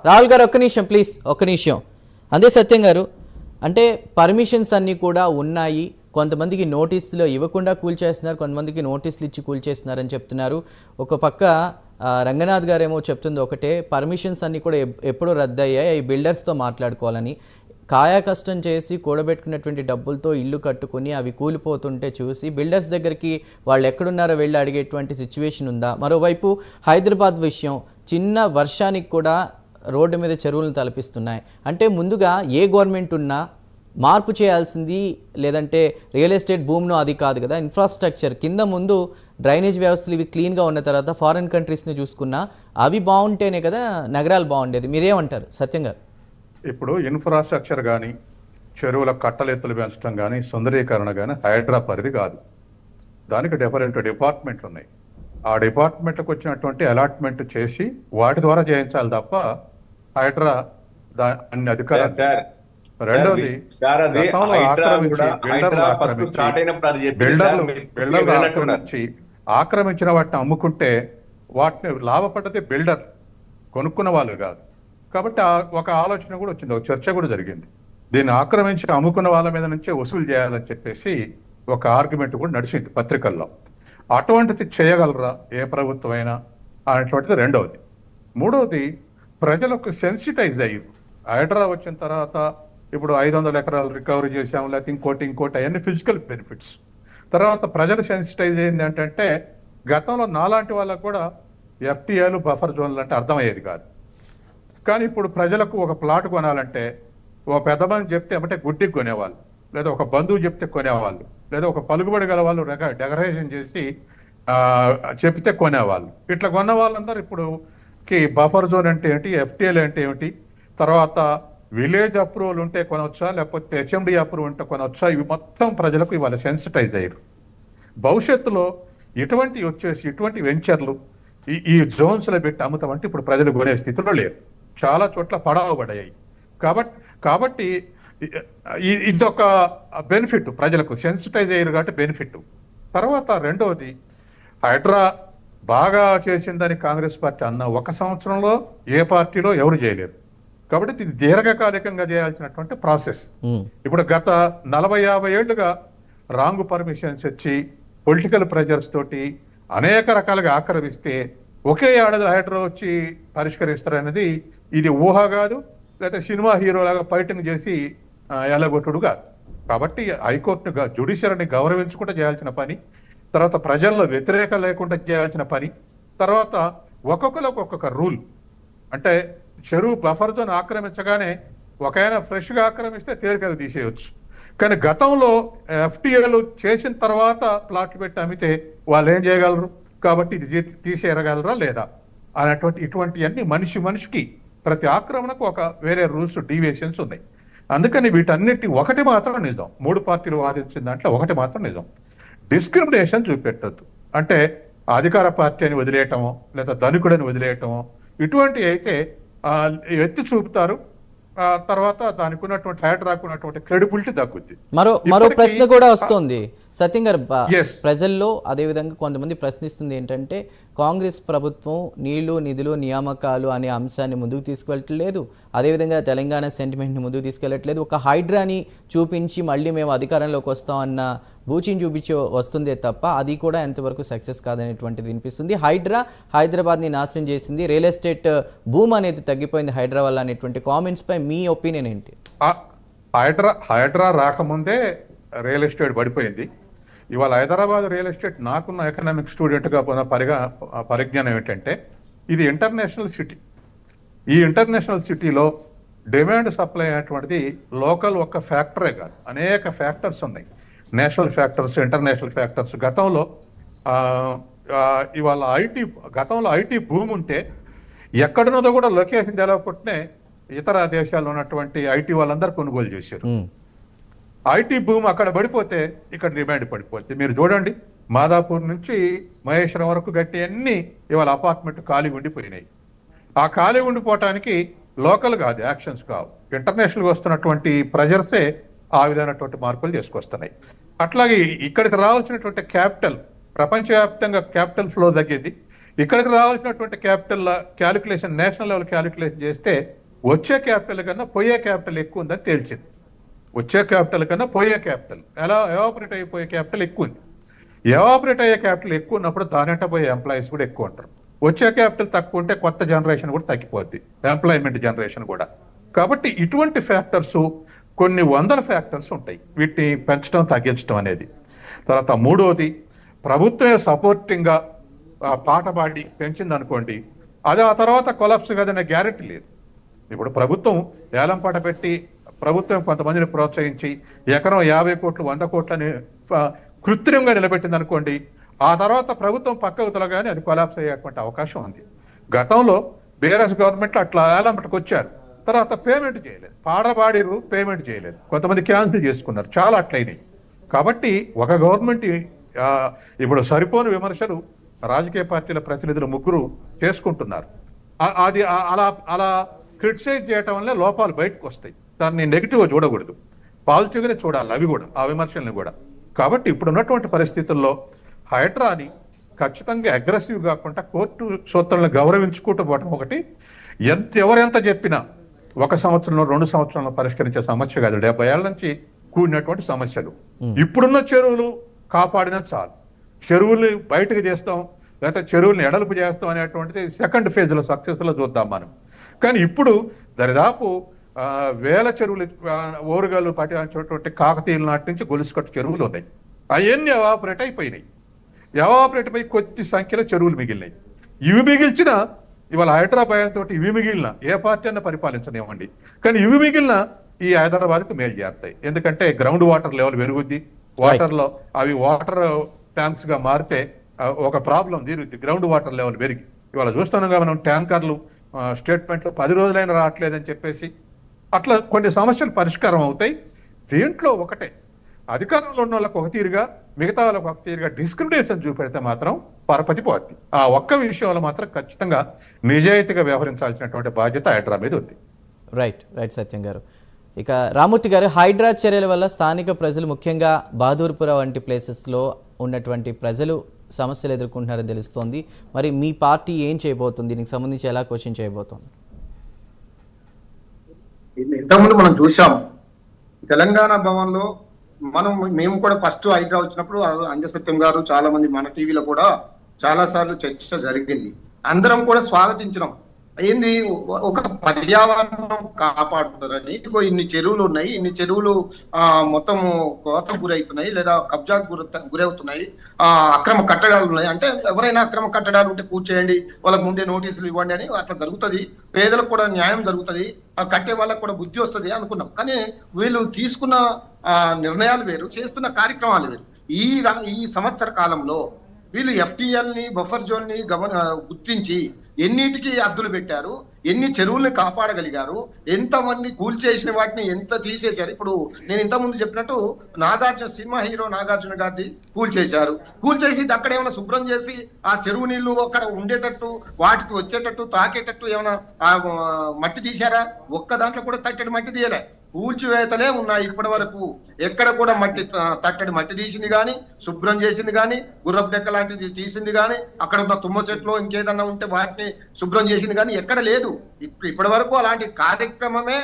Speaker 1: రాహుల్ గారు ఒక్క నిమిషం ప్లీజ్, ఒక్క నిమిషం. అదే సత్యం గారు, అంటే పర్మిషన్స్ అన్ని కూడా ఉన్నాయి, కొంతమందికి నోటీసులు ఇవ్వకుండా కూల్చేస్తున్నారు, కొంతమందికి నోటీసులు ఇచ్చి కూల్చేస్తున్నారని చెప్తున్నారు. ఒక పక్క రంగనాథ్ గారు ఏమో చెప్తుంది ఒకటే, పర్మిషన్స్ అన్నీ కూడా ఎప్పుడు రద్దయ్యాయి, ఈ బిల్డర్స్తో మాట్లాడుకోవాలని. కాయా కష్టం చేసి కూడబెట్టుకున్నటువంటి డబ్బులతో ఇల్లు కట్టుకుని అవి కూలిపోతుంటే చూసి బిల్డర్స్ దగ్గరికి వాళ్ళు ఎక్కడున్నారో వెళ్ళి అడిగేటువంటి సిచ్యువేషన్ ఉందా? మరోవైపు హైదరాబాద్ విషయం, చిన్న వర్షానికి కూడా రోడ్డు మీద చెరువులను తలపిస్తున్నాయి. అంటే ముందుగా ఏ గవర్నమెంట్ ఉన్నా మార్పు చేయాల్సింది లేదంటే రియల్ ఎస్టేట్ భూమిలో అది కాదు కదా, ఇన్ఫ్రాస్ట్రక్చర్ కింద ముందు డ్రైనేజ్ వ్యవస్థలు ఇవి క్లీన్గా ఉన్న తర్వాత ఫారిన్ కంట్రీస్ని చూసుకున్నా అవి బాగుంటేనే కదా నగరాలు బాగుండేది. మీరేమంటారు సత్యం గారు?
Speaker 2: ఇప్పుడు ఇన్ఫ్రాస్ట్రక్చర్ కానీ, చెరువుల కట్టలెత్తులు పెంచడం కానీ, సుందరీకరణ కానీ హైడ్రా పరిధి కాదు. దానికి డిఫరెంట్ డిపార్ట్మెంట్లు ఉన్నాయి. ఆ డిపార్ట్మెంట్లకు వచ్చినటువంటి అలాట్మెంట్ చేసి వాటి ద్వారా చేయించాలి తప్ప హైడ్రా అన్ని అధికారాలు. రెండోది, బిల్డర్లు ఆక్రమించిన వాటిని అమ్ముకుంటే వాటిని లాభపడ్డది బిల్డర్, కొనుక్కున్న వాళ్ళు కాదు. కాబట్టి ఒక ఆలోచన కూడా వచ్చింది, ఒక చర్చ కూడా జరిగింది. దీన్ని ఆక్రమించి అమ్ముకున్న వాళ్ళ మీద నుంచే వసూలు చేయాలని చెప్పేసి ఒక ఆర్గ్యుమెంట్ కూడా నడిచింది పత్రికల్లో. అటువంటిది చేయగలరా ఏ ప్రభుత్వం అయినా అనేటువంటిది రెండవది. మూడవది, ప్రజలకు సెన్సిటైజ్ అయ్యారు. హైడ్రా వచ్చిన తర్వాత ఇప్పుడు 500 ఎకరాలు రికవరీ చేసాము, లేకపోతే ఇంకోటి అవన్నీ ఫిజికల్ బెనిఫిట్స్. తర్వాత ప్రజలు సెన్సిటైజ్ అయింది ఏంటంటే గతంలో నాలాంటి వాళ్ళకు కూడా ఎఫ్టీఏలు, బఫర్ జోన్లు అంటే అర్థమయ్యేది కాదు. కానీ ఇప్పుడు ప్రజలకు ఒక ప్లాట్ కొనాలంటే ఒక పెద్ద మంది చెప్తే ఏమంటే గుడ్డికి కొనేవాళ్ళు, లేదా ఒక బంధువు చెప్తే కొనేవాళ్ళు, లేదా ఒక పలుకుబడి గల వాళ్ళు డెకరేషన్ చేసి చెప్తే కొనేవాళ్ళు. ఇట్లా కొన్న వాళ్ళందరూ ఇప్పుడు బఫర్ జోన్ అంటే ఏంటి, ఎఫ్టీఏలు అంటే ఏమిటి, తర్వాత విలేజ్ అప్రూవల్ ఉంటే కొనవచ్చా, లేకపోతే హెచ్ఎండి అప్రూవల్ ఉంటే కొనవచ్చా, ఇవి మొత్తం ప్రజలకు ఇవాళ సెన్సిటైజ్ అయ్యారు. భవిష్యత్తులో ఇటువంటి వెంచర్లు ఈ జోన్స్లో పెట్టి అమ్ముతామంటే ఇప్పుడు ప్రజలు కొనే స్థితిలో లేరు. చాలా చోట్ల పడావబడ్డాయి. కాబట్టి ఇదొక బెనిఫిట్, ప్రజలకు సెన్సిటైజ్ అయ్యారు కాబట్టి బెనిఫిట్. తర్వాత రెండవది, హైడ్రా బాగా చేసిందని కాంగ్రెస్ పార్టీ అన్న ఒక సంవత్సరంలో ఏ పార్టీలో ఎవరు చేయలేరు. కాబట్టి ఇది దీర్ఘకాలికంగా చేయాల్సినటువంటి ప్రాసెస్. ఇప్పుడు గత 40-50 ఏళ్లుగా రాంగ్ పర్మిషన్స్ ఇచ్చి పొలిటికల్ ప్రెజర్స్ తోటి అనేక రకాలుగా ఆక్రమిస్తే ఒకే ఏడాది హైడ్రా వచ్చి పరిష్కరిస్తారనేది ఇది ఊహ కాదు, లేదా సినిమా హీరోలాగా ఫైటింగ్ చేసి ఎలగొట్టుడు కాదు. కాబట్టి హైకోర్టును, జ్యుడిషియరీని గౌరవించుకుంటూ చేయాల్సిన పని, తర్వాత ప్రజల్లో వ్యతిరేకం లేకుండా చేయాల్సిన పని, తర్వాత ఒక్కొక్కరికి ఒక్కొక్క రూల్. అంటే చెరువు బఫర్ జోన్ ఆక్రమించగానే ఒకైనా ఫ్రెష్గా ఆక్రమిస్తే తేలికగా తీసేయవచ్చు. కానీ గతంలో ఎఫ్టీఏలు చేసిన తర్వాత ప్లాట్లు పెట్టి అమ్మితే వాళ్ళు ఏం చేయగలరు, కాబట్టి ఇది తీసేయగలరా లేదా అనేటువంటి ఇటువంటివన్నీ మనిషికి ప్రతి ఆక్రమణకు ఒక వేరే రూల్స్, డీవియేషన్స్ ఉన్నాయి. అందుకని వీటన్నిటి ఒకటి మాత్రం నిజం, 3 పార్టీలు వాదించిన దాంట్లో ఒకటి మాత్రం నిజం, డిస్క్రిమినేషన్ చూపెట్టద్దు. అంటే అధికార పార్టీ అని వదిలేయటమో, లేదా ధనికుడని వదిలేయటమో, ఇటువంటివి అయితే ఎత్తి చూపుతారు. తర్వాత దానికి ఉన్నటువంటి హైడ్రాకు ఉన్నటువంటి క్రెడిబిలిటీ తగ్గుద్ది.
Speaker 1: మరో ప్రశ్న కూడా వస్తుంది సత్యం గారు, ప్రజల్లో అదేవిధంగా కొంతమంది ప్రశ్నిస్తుంది ఏంటంటే కాంగ్రెస్ ప్రభుత్వం నీళ్లు, నిధులు, నియామకాలు అనే అంశాన్ని ముందుకు తీసుకెళ్ళట్లేదు, అదేవిధంగా తెలంగాణ సెంటిమెంట్ని ముందుకు తీసుకెళ్ళట్లేదు, ఒక హైడ్రాని చూపించి మళ్ళీ మేము అధికారంలోకి వస్తామన్న బూచిని చూపించి వస్తుందే తప్ప అది కూడా ఎంతవరకు సక్సెస్ కాదనేటువంటిది వినిపిస్తుంది. హైడ్రా హైదరాబాద్ని నాశనం చేసింది, రియల్ ఎస్టేట్ భూమి అనేది తగ్గిపోయింది హైడ్రా వల్ల అనేటువంటి కామెంట్స్ పై మీ ఒపీనియన్ ఏంటి?
Speaker 2: హైడ్రా రాకముందే రియల్ ఎస్టేట్ పడిపోయింది. ఇవాళ హైదరాబాద్ రియల్ ఎస్టేట్, నాకున్న ఎకనామిక్ స్టూడెంట్గా పరిజ్ఞానం ఏంటంటే ఇది ఇంటర్నేషనల్ సిటీ. ఈ ఇంటర్నేషనల్ సిటీలో డిమాండ్ సప్లై అనేటువంటిది లోకల్ ఒక్క ఫ్యాక్టరే కాదు, అనేక ఫ్యాక్టర్స్ ఉన్నాయి. National factors, international factors. గతంలో ఇవాళ గతంలో ఐటీ భూమి ఉంటే ఎక్కడున్నదో కూడా లొకేషన్ తెలవకుండానే ఇతర దేశాల్లో ఉన్నటువంటి ఐటీ వాళ్ళందరూ కొనుగోలు చేశారు. ఐటీ భూమి అక్కడ పడిపోతే ఇక్కడ డిమాండ్ పడిపోద్ది. మీరు చూడండి, మాదాపూర్ నుంచి మహేశ్వరం వరకు గట్టి అన్ని ఇవాళ అపార్ట్మెంట్ ఖాళీ ఉండిపోయినాయి. ఆ ఖాళీ ఉండిపోవటానికి లోకల్ కాదు, యాక్షన్స్ కావు, ఇంటర్నేషనల్గా వస్తున్నటువంటి ప్రెజర్సే ఆ విధమైనటువంటి మార్పులు తీసుకొస్తున్నాయి. అట్లాగే ఇక్కడికి రావాల్సినటువంటి క్యాపిటల్, ప్రపంచవ్యాప్తంగా క్యాపిటల్ ఫ్లో తగ్గింది. ఇక్కడికి రావాల్సినటువంటి capital calculation, national level calculation చేస్తే వచ్చే క్యాపిటల్ కన్నా పోయే క్యాపిటల్ ఎక్కువ ఉందని తేల్చింది. వచ్చే క్యాపిటల్ కన్నా పోయే క్యాపిటల్, ఎవాపరేట్ అయిపోయే క్యాపిటల్ ఎక్కువ ఉంది. ఎవాపరేట్ అయ్యే క్యాపిటల్ ఎక్కువ ఉన్నప్పుడు దానింట పోయే ఎంప్లాయీస్ కూడా ఎక్కువ ఉంటారు. వచ్చే క్యాపిటల్ తక్కువ ఉంటే కొత్త జనరేషన్ కూడా తగ్గిపోద్ది, ఎంప్లాయ్మెంట్ జనరేషన్ కూడా. కాబట్టి ఇటువంటి ఫ్యాక్టర్స్ కొన్ని వందల ఫ్యాక్టర్స్ ఉంటాయి వీటిని పెంచడం తగ్గించడం అనేది. తర్వాత మూడవది, ప్రభుత్వమే సపోర్టింగ్గా పాట పాడి పెంచింది అనుకోండి, అది ఆ తర్వాత కొలాప్స్ కదనే గ్యారెంటీ లేదు. ఇప్పుడు ప్రభుత్వం ఏలం పాట పెట్టి ప్రభుత్వం కొంతమందిని ప్రోత్సహించి ఎకరం 50 కోట్లు 100 కోట్లని కృత్రిమంగా నిలబెట్టింది అనుకోండి, ఆ తర్వాత ప్రభుత్వం పక్కకు తొలగానే అది కొలాప్స్ అయ్యేటువంటి అవకాశం ఉంది. గతంలో బీఆర్ఎస్ గవర్నమెంట్లో అట్లా ఏలంపాటకు వచ్చారు, తర్వాత పేమెంట్ చేయలేదు, పాడబాడిరు పేమెంట్ చేయలేదు, కొంతమంది క్యాన్సిల్ చేసుకున్నారు, చాలా అట్లయినాయి. కాబట్టి ఒక గవర్నమెంట్ ఇప్పుడు సరిపోని విమర్శలు రాజకీయ పార్టీల ప్రతినిధులు ముగ్గురు చేసుకుంటున్నారు. అది అలా క్రిటిసైజ్ చేయటం వల్ల లోపాలు బయటకు వస్తాయి. దాన్ని నెగిటివ్గా చూడకూడదు, పాజిటివ్గానే చూడాలి అవి కూడా, ఆ విమర్శల్ని కూడా. కాబట్టి ఇప్పుడు ఉన్నటువంటి పరిస్థితుల్లో హైడ్రాని ఖచ్చితంగా అగ్రెసివ్ కాకుండా కోర్టు సూత్రాలను గౌరవించుకుంటూ పోవటం ఒకటి. ఎవరెంత చెప్పినా 1 సంవత్సరంలో 2 సంవత్సరంలో పరిష్కరించే సమస్య కాదు, 70 ఏళ్ల నుంచి కూడినటువంటి సమస్యలు. ఇప్పుడున్న చెరువులు కాపాడినా చాలు. చెరువుల్ని బయటకు చేస్తాం లేకపోతే చెరువుల్ని ఎడల్పు చేస్తాం అనేటువంటిది సెకండ్ ఫేజ్లో సక్సెస్లో చూద్దాం మనం. కానీ ఇప్పుడు దరిదాపు వేల చెరువులు, ఓరుగల్లు పట్టినటువంటి కాకతీయుల నాటి నుంచి గొలుసుకట్టు చెరువులు ఉన్నాయి. అవన్నీ ఎవాపరేట్ అయిపోయినాయి. ఎవాపరేట్ పోయి కొద్ది సంఖ్యలో చెరువులు మిగిలినాయి. ఇవి మిగిల్చిన ఇవాళ హైదరాబాద్ తోటి ఇవి మిగిలిన ఏ పార్టీ అన్న పరిపాలించనివ్వండి, కానీ ఇవి మిగిలిన ఈ హైదరాబాద్కు మేలు చేస్తాయి. ఎందుకంటే గ్రౌండ్ వాటర్ లెవెల్ పెరుగుద్ది, వాటర్లో అవి వాటర్ ట్యాంక్స్ గా మారితే ఒక ప్రాబ్లం తీరుద్ది. గ్రౌండ్ వాటర్ లెవెల్ పెరిగి ఇవాళ చూస్తున్నాగా మనం ట్యాంకర్లు స్టేట్మెంట్లు 10 రోజులైనా రావట్లేదని చెప్పేసి అట్లా కొన్ని సమస్యలు పరిష్కారం అవుతాయి. దీంట్లో ఒకటే, అధికారంలో ఉన్న వాళ్ళకి ఒక తీరుగా మిగతా వాళ్ళకి ఒక తీరుగా డిస్క్రిమినేషన్ చూపెడితే మాత్రం పరపతి పోద్ది. ఆ ఒక్క విషయంలో మాత్రం ఖచ్చితంగా నిజాయితీగా వ్యవహరించాల్సినటువంటి బాధ్యత హైడ్రా మీద ఉంది.
Speaker 1: రైట్ సత్యం గారు. ఇక రామూర్తి గారు, హైడ్రా చర్యల వల్ల స్థానిక ప్రజలు ముఖ్యంగా బహదూర్పుర వంటి ప్లేసెస్లో ఉన్నటువంటి ప్రజలు సమస్యలు ఎదుర్కొంటున్నారని తెలుస్తోంది. మరి మీ పార్టీ ఏం చేయబోతుంది, దీనికి సంబంధించి ఎలా క్వశ్చన్ చేయబోతోంది?
Speaker 5: ఇంతకుముందు మనం చూసాం తెలంగాణ భవన్లో మేము కూడా ఫస్ట్ హైడ్రా వచ్చినప్పుడు అంజసత్యం గారు చాలా మంది మన టీవీలో కూడా చాలా సార్లు చర్చ జరిగింది. అందరం కూడా స్వాగతించడం ఏంది, ఒక పర్యావరణం కాపాడుతారని ఇన్ని చెరువులు ఉన్నాయి, ఇన్ని చెరువులు మొత్తం కోతకు గురవుతున్నాయి లేదా కబ్జాకు గురవుతున్నాయి, అక్రమ కట్టడాలు ఉన్నాయి అంటే ఎవరైనా అక్రమ కట్టడాలు ఉంటే కూర్చేయండి, వాళ్ళకి ముందే నోటీసులు ఇవ్వండి అని అట్లా జరుగుతుంది. పేదలకు కూడా న్యాయం జరుగుతుంది, కట్టే వాళ్ళకు కూడా బుద్ధి వస్తుంది అనుకున్నాం. కానీ వీళ్ళు తీసుకున్న నిర్ణయాలు వేరు, చేస్తున్న కార్యక్రమాలు వేరు. ఈ సంవత్సర కాలంలో వీళ్ళు FTL ని బఫర్ జోన్ ని గుర్తించి ఎన్నిటికి అద్దులు పెట్టారు, ఎన్ని చెరువుల్ని కాపాడగలిగారు, ఎంతమంది కూల్చేసిన వాటిని ఎంత తీసేశారు. ఇప్పుడు నేను ఇంతకుముందు చెప్పినట్టు సినిమా హీరో నాగార్జున గారిది కూల్చేసి అక్కడ ఏమైనా శుభ్రం చేసి ఆ చెరువు నీళ్లు అక్కడ ఉండేటట్టు వాటికి వచ్చేటట్టు తాకేటట్టు ఏమైనా మట్టి తీశారా? ఒక్క దాంట్లో కూడా తట్టడి మట్టి తీయలే, కూల్చివేతలే ఉన్నాయి ఇప్పటి వరకు. ఎక్కడ కూడా తట్టడి మట్టి తీసింది కానీ, శుభ్రం చేసింది కానీ, గుర్రపు డెక్క లాంటిది తీసింది కానీ, అక్కడ ఉన్న తుమ్మ చెట్లు ఇంకేదన్నా ఉంటే వాటిని శుభ్రం చేసింది కానీ ఎక్కడ లేదు. ఇప్పటి వరకు అలాంటి కార్యక్రమమే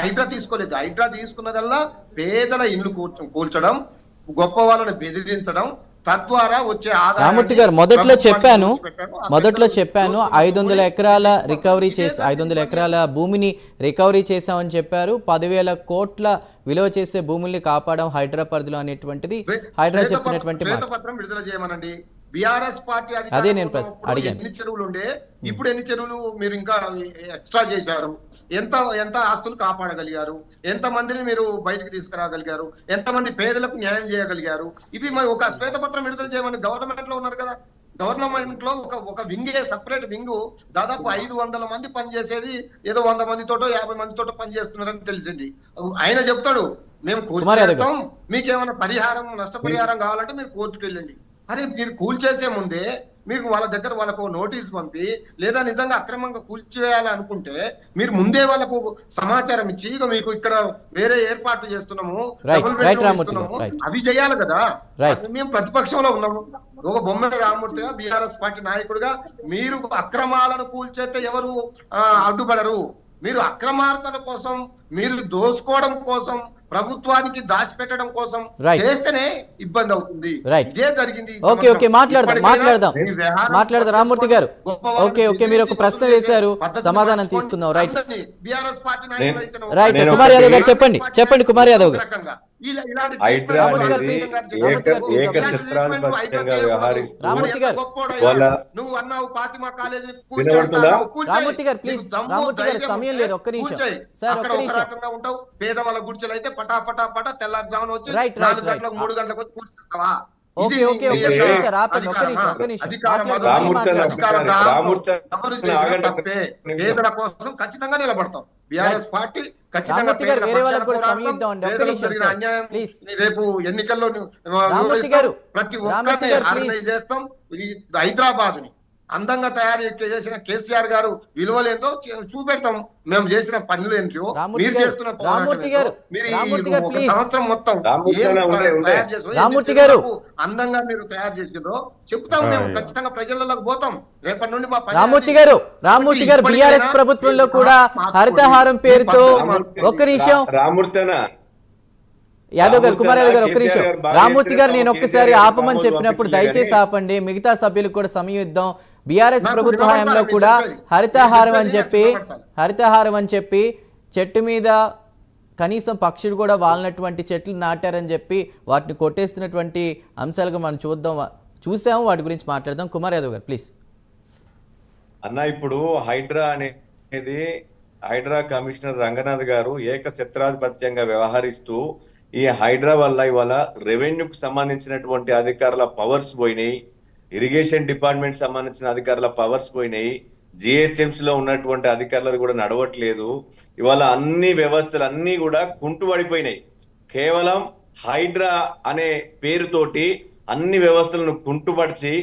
Speaker 5: హైడ్రా తీసుకోలేదు. హైడ్రా తీసుకున్నదల్లా పేదల ఇల్లు కూల్చడం, గొప్ప వాళ్ళని బెదిరించడం, తద్వారా వచ్చే ఆదాయం.
Speaker 1: రామూర్తి గారు, మొదట్లో చెప్పాను 500 ఎకరాల రికవరీ చేసి 500 ఎకరాల భూమిని రికవరీ చేశామని చెప్పారు. 10,000 కోట్ల విలువ చేసే భూముల్ని కాపాడడం హైడ్రా పరిధిలో అనేటువంటిది హైడ్రా చెప్పినటువంటి
Speaker 5: శ్వేతపత్రం విడుదల చేయమనండి. బీఆర్ఎస్ పార్టీ
Speaker 1: అదే నేను అడిగాను,
Speaker 5: ఎన్ని చెరువులు ఉండే, ఇప్పుడు ఎన్ని చెరువులు మీరు ఇంకా ఎక్స్ట్రా చేశారు, ఎంత ఆస్తులు కాపాడగలిగారు, ఎంత మందిని మీరు బయటకు తీసుకురాగలిగారు, ఎంతమంది పేదలకు న్యాయం చేయగలిగారు, ఇది మరి ఒక శ్వేతపత్రం విడుదల చేయమని గవర్నమెంట్ లో ఉన్నారు కదా. గవర్నమెంట్ లో ఒక సెపరేట్ వింగ్ దాదాపు 500 మంది పనిచేసేది ఏదో 100 మందితోటో 50 మందితోటో పనిచేస్తున్నారని తెలిసింది. ఆయన చెప్తాడు మేము కోర్టు చేస్తాం, మీకేమైనా నష్టపరిహారం కావాలంటే మీరు కోర్టుకు వెళ్ళండి. అరే మీరు కూల్చేసే ముందే మీకు వాళ్ళకు నోటీస్ పంపి లేదా నిజంగా అక్రమంగా కూల్చివేయాలనుకుంటే మీరు ముందే వాళ్ళకు సమాచారం ఇచ్చి ఇక మీకు ఇక్కడ వేరే ఏర్పాట్లు చేస్తున్నాము అవి చేయాలి కదా. మేము ప్రతిపక్షంలో ఉన్నాము, ఒక బొమ్మ రామూర్తిగా బీఆర్ఎస్ పార్టీ నాయకుడిగా మీరు అక్రమాలను కూల్చేస్తే ఎవరు అడ్డుపడరు. మీరు అక్రమార్తల కోసం మీరు దోసుకోవడం కోసం, ప్రభుత్వానికి దాచిపెట్టడం కోసం
Speaker 1: Right.
Speaker 5: చేస్తేనే ఇబ్బంది అవుతుంది.
Speaker 1: Right.
Speaker 5: ఇదే జరిగింది ఈ
Speaker 1: ఓకే
Speaker 5: సంవత్సరం.
Speaker 1: ఓకే మాట్లాడదాం
Speaker 5: ఇప్పటికైనా ఈ వ్యవహారం
Speaker 1: మాట్లాడదాం రామ్మూర్తి గారు.
Speaker 5: గొప్పవాళ్ళని
Speaker 1: ఓకే ఓకే మీరు ఒక ప్రశ్న
Speaker 5: వదిలేసే
Speaker 1: వేశారు,
Speaker 5: పద్ధతిని
Speaker 1: సమాధానం
Speaker 5: మార్చుకోండి.
Speaker 1: తీసుకుందాం. రైట్
Speaker 5: అందరినీ BRS పార్టీ నాయకులు అయితేనే
Speaker 1: రైట్
Speaker 3: నేను
Speaker 1: కుమార్ యాదవ్ గారు
Speaker 3: ఒకటి-
Speaker 1: చెప్పండి కుమార్ యాదవ్ గారు.
Speaker 5: రకంగా ఇలాంటి
Speaker 3: హైడ్రా
Speaker 1: రామూర్తి గారు,
Speaker 3: అనేది
Speaker 1: please. రామూర్తి గారు, please.
Speaker 3: ఏకఛత్రాధిపత్యంగా వ్యవహరిస్తూ
Speaker 1: రామూర్తి గారు.
Speaker 5: నువ్వు అన్నావు ఫాతిమా కాలేజీని
Speaker 3: వినబడుతుందా?
Speaker 1: రామూర్తి గారు, please. రామూర్తి గారు, సమయం లేదు, ఒక్క నిమిషం. సార్, ఒక్క నిమిషం.
Speaker 5: రకంగా ఉంటావు. పేదవాళ్ళ గుడిచెలు అయితే పటా తెల్లారుజామున వచ్చి
Speaker 1: Right,
Speaker 5: 4
Speaker 1: right.
Speaker 5: గంటలకు 3 గంటలకు వచ్చి కూర్చుంటావా?
Speaker 1: ఓకే ఓకే ఒక్క నిమిషం సార్, ఆపండి, ఒక్క నిమిషం
Speaker 5: తప్పే. పేదల కోసం ఖచ్చితంగా నిలబడతాం. బీఆర్ఎస్ పార్టీ ఖచ్చితంగా
Speaker 1: రామూర్తి గారు,
Speaker 5: పేదల
Speaker 1: వేరే వాళ్ళకి
Speaker 5: పక్షాన
Speaker 1: కూడా
Speaker 5: పోరాడతాం.
Speaker 1: సమయం ఇద్దామండి, ఒక్క
Speaker 5: పేదలకు
Speaker 1: నిమిషం
Speaker 5: జరిగిన
Speaker 1: సార్,
Speaker 5: అన్యాయం
Speaker 1: ప్లీజ్.
Speaker 5: రేపు ఎన్నికల్లో
Speaker 1: రామూర్తి గారు,
Speaker 5: ప్రతి
Speaker 1: రామూర్తి
Speaker 5: ఒక్కరిని
Speaker 1: గారు,
Speaker 5: ఆర్గనైజ్
Speaker 1: ప్లీజ్.
Speaker 5: చేస్తాం. ఈ హైదరాబాద్ ని అందంగా తయారు చేసిన కేసీఆర్ గారు విలువలేందో చూపెడతాం. మేము చేసిన పనులు ఏంటో,
Speaker 1: రామూర్తి
Speaker 5: మీరు
Speaker 1: గారు,
Speaker 5: చేస్తున్న
Speaker 1: రామూర్తి గారు,
Speaker 5: మీరు ఈ
Speaker 1: రామూర్తి గారు,
Speaker 5: ఒక
Speaker 1: ప్లీజ్.
Speaker 5: సంవత్సరం మొత్తం
Speaker 3: రామూర్తి
Speaker 5: ఏం
Speaker 3: గారు, ఉండే.
Speaker 5: తయారు చేసారో,
Speaker 1: రామూర్తి
Speaker 5: ఎన్ని
Speaker 1: గారు.
Speaker 5: అందంగా మీరు తయారు చేసిందో చెప్తాం. మేము ఖచ్చితంగా ప్రజలకు పోతాం. రేపటి నుండి మా పని
Speaker 1: రామూర్తి
Speaker 5: అది.
Speaker 1: గారు
Speaker 5: ఇప్పటికైనా
Speaker 1: బీఆర్ఎస్ ప్రభుత్వంలో కూడా
Speaker 5: మార్చుకోండి.
Speaker 1: హరితహారం పేరుతో
Speaker 5: రామూర్తి
Speaker 1: ఒక్క నిమిషం
Speaker 3: రామూర్తేనా
Speaker 1: యాదవ్ గారు, కుమార్ యాదవ్ గారు, ఒక్క నిమిషం.
Speaker 3: కేసీఆర్ గారు
Speaker 1: రామూర్తి గారు, నేను ఒక్కసారి
Speaker 3: కేసీఆర్
Speaker 1: ఆపమని
Speaker 3: గారు
Speaker 1: చెప్పినప్పుడు
Speaker 3: పంపించలే
Speaker 1: దయచేసి
Speaker 3: కానీ
Speaker 1: ఆపండి. మిగతా సభ్యులకు కూడా సమయం ఇద్దాం. బీఆర్ఎస్
Speaker 5: నాకు
Speaker 1: ప్రభుత్వ
Speaker 5: వినపడతాను,
Speaker 1: హయాంలో
Speaker 5: మీరు
Speaker 1: కూడా
Speaker 5: చెప్పేది.
Speaker 1: హరితహారం అని
Speaker 5: మీరు
Speaker 1: చెప్పి
Speaker 5: చెప్పేది
Speaker 1: హరితహారం అని చెప్పి చెట్టు మీద కనీసం పక్షులు కూడా వాలినటువంటి చెట్లు నాటారని చెప్పి వాటిని కొట్టేస్తున్నటువంటి అంశాలుగా మనం చూసాము. వాటి గురించి మాట్లాడదాం. కుమార్ యాదవ్ గారు, ప్లీజ్.
Speaker 3: అన్న, ఇప్పుడు హైడ్రా అనేది హైడ్రా కమిషనర్ రంగనాథ్ గారు ఏకఛత్రాధిపత్యంగా వ్యవహరిస్తూ ఈ హైడ్రా వల్ల ఇవాళ రెవెన్యూకి సంబంధించినటువంటి అధికారుల పవర్స్ పోయినాయి, ఇరిగేషన్ డిపార్ట్మెంట్ సంబంధించిన అధికారుల పవర్స్ పోయినాయి, GHMC లో ఉన్నటువంటి అధికారులది కూడా నడవట్లేదు. ఇవాళ అన్ని వ్యవస్థలు అన్ని కూడా కుంటుపడిపోయినాయి. కేవలం హైడ్రా అనే పేరుతోటి అన్ని వ్యవస్థలను కుంటుపడిచి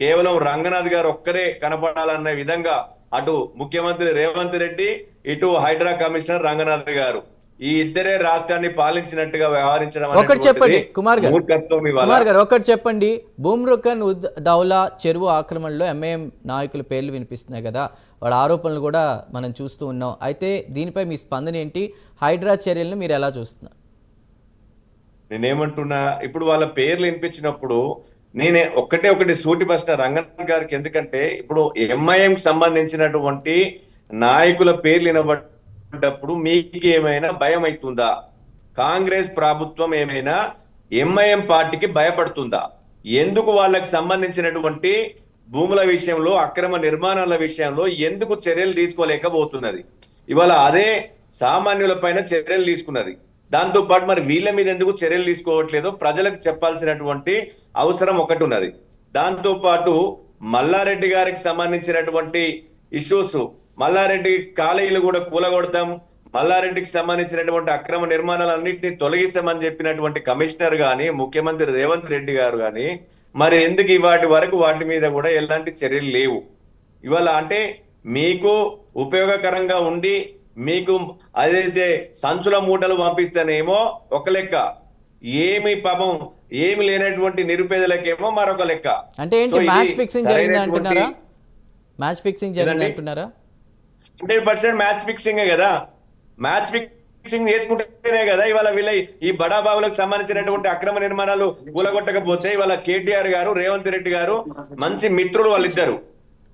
Speaker 3: కేవలం రంగనాథ్ గారు ఒక్కరే కనపడాలన్న విధంగా అటు ముఖ్యమంత్రి రేవంత్ రెడ్డి, ఇటు హైడ్రా కమిషనర్ రంగనాథ్ గారు ఈ ఇద్దరే రాష్ట్రాన్ని పాలించినట్టుగా వ్యవహరించడం
Speaker 1: ఒకటి చెప్పండి కుమార్ గారు,
Speaker 3: మూర్ఖత్వం ఇవాళ.
Speaker 1: కుమార్ గారు ఒకటి చెప్పండి. బూమ్రుఖన్ ఉద్ దౌలా చెరువు ఆక్రమణలో MIM నాయకుల పేర్లు వినిపిస్తున్నాయి కదా, వాళ్ళ ఆరోపణలు కూడా మనం చూస్తూ ఉన్నాం. అయితే దీనిపై మీ స్పందన ఏంటి? హైడ్రా చర్యలను మీరు ఎలా చూస్తున్నారు?
Speaker 3: నేనేమంటున్నా, ఇప్పుడు వాళ్ళ పేర్లు వినిపించినప్పుడు నేనే ఒకటి సూటి ప్రశ్న రంగనాథ్ గారికి. ఎందుకంటే ఇప్పుడు MIM కి సంబంధించినటువంటి నాయకుల పేర్లు వినబడ్డప్పుడు మీకు ఏమైనా భయం అవుతుందా? కాంగ్రెస్ ప్రభుత్వం ఏమైనా MIM పార్టీకి భయపడుతుందా? ఎందుకు వాళ్ళకి సంబంధించినటువంటి భూముల విషయంలో, అక్రమ నిర్మాణాల విషయంలో ఎందుకు చర్యలు తీసుకోలేకపోతున్నది? ఇవాళ అదే సామాన్యుల పైన చర్యలు తీసుకున్నది. దాంతో పాటు మరి వీళ్ళ మీద ఎందుకు చర్యలు తీసుకోవట్లేదో ప్రజలకు చెప్పాల్సినటువంటి అవసరం ఒకటి ఉన్నది. దాంతో పాటు మల్లారెడ్డి గారికి సంబంధించినటువంటి ఇష్యూస్, మల్లారెడ్డి కాలేజీలు కూడా కూలగొడతాం, మల్లారెడ్డికి సంబంధించినటువంటి అక్రమ నిర్మాణాలన్నింటినీ తొలగిస్తామని చెప్పినటువంటి కమిషనర్ గాని, ముఖ్యమంత్రి రేవంత్ రెడ్డి గారు గాని మరి ఎందుకు వాటి వరకు వాటి మీద కూడా ఎలాంటి చర్యలు లేవు? ఇవాళ అంటే మీకు ఉపయోగకరంగా ఉండి మీకు అదైతే సంచుల మూటలు పంపిస్తేనేమో ఒక లెక్క, ఏమి పాపం ఏమి లేనటువంటి నిరుపేదలకేమో మరొక లెక్క.
Speaker 1: అంటే ఏంటి, మ్యాచ్ ఫిక్సింగ్ జరిగింది అంటున్నారా? మ్యాచ్ ఫిక్సింగ్ జరిగింది అంటున్నారా?
Speaker 3: 100% మ్యాచ్ ఫిక్సింగ్ కదా. మ్యాచ్ ఫిక్సింగ్ చేసుకుంటేనే కదా ఇవాళ వీళ్ళ ఈ బడాబాబులకు సంబంధించినటువంటి అక్రమ నిర్మాణాలు కూలగొట్టకపోతే ఇవాళ కేటీఆర్ గారు, రేవంత్ రెడ్డి గారు మంచి మిత్రులు వాళ్ళిద్దరు.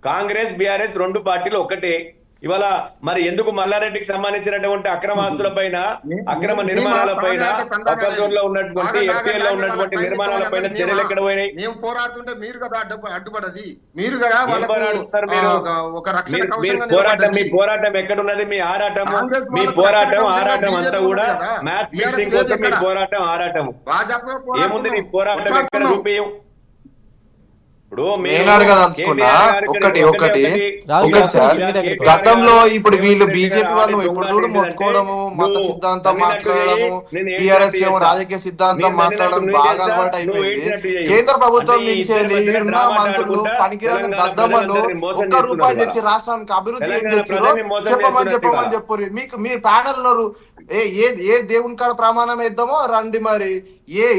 Speaker 3: కాంగ్రెస్ BRS రెండు పార్టీలు ఒకటే. ఇవాళ మరి ఎందుకు మల్లారెడ్డికి సంబంధించినటువంటి అక్రమ ఆస్తుల పైన, అక్రమ నిర్మాణాల పైన, అప్పట్లో ఉన్నటువంటి FPL లో ఉన్నటువంటి నిర్మాణాల పైన చర్యలు ఎక్కడ పోయినాయి?
Speaker 5: మేము పోరాడుతుంటే మీరు కదా అడ్డుపడది, మీరు కదా ఒక రక్షణ
Speaker 3: మీ పోరాటం ఎక్కడున్నది? మీ ఆరాటము, మీ పోరాటం ఆరాటం అంతా కూడా మ్యాచ్ ఫిక్సింగ్ కోసం మీ పోరాటం ఆరాటం ఏముంది? నీ పోరాటం ఎక్కడ చూపించు. ఇప్పుడు
Speaker 4: ఒకటి సార్, గతంలో ఇప్పుడు వీళ్ళు బీజేపీ వాళ్ళు ఇప్పుడు చూడు మొత్తుకోవడము, మత సిద్ధాంతం మాట్లాడము, టీఆర్ఎస్ ఏమో రాజకీయ సిద్ధాంతం మాట్లాడడం బాగా అలవాటు అయిపోయింది. కేంద్ర ప్రభుత్వం నుంచి ఈడున్న మంత్రులు పనికిరాని దద్దమ్మలు ₹1 తెచ్చి రాష్ట్రానికి అభివృద్ధి ఏం తెచ్చారో చెప్పమని చెప్పు. మీకు మీ ప్యానల్ ఉన్నారు, ఏ దేవుని కాడ ప్రమాణం వేద్దామో రండి. మరి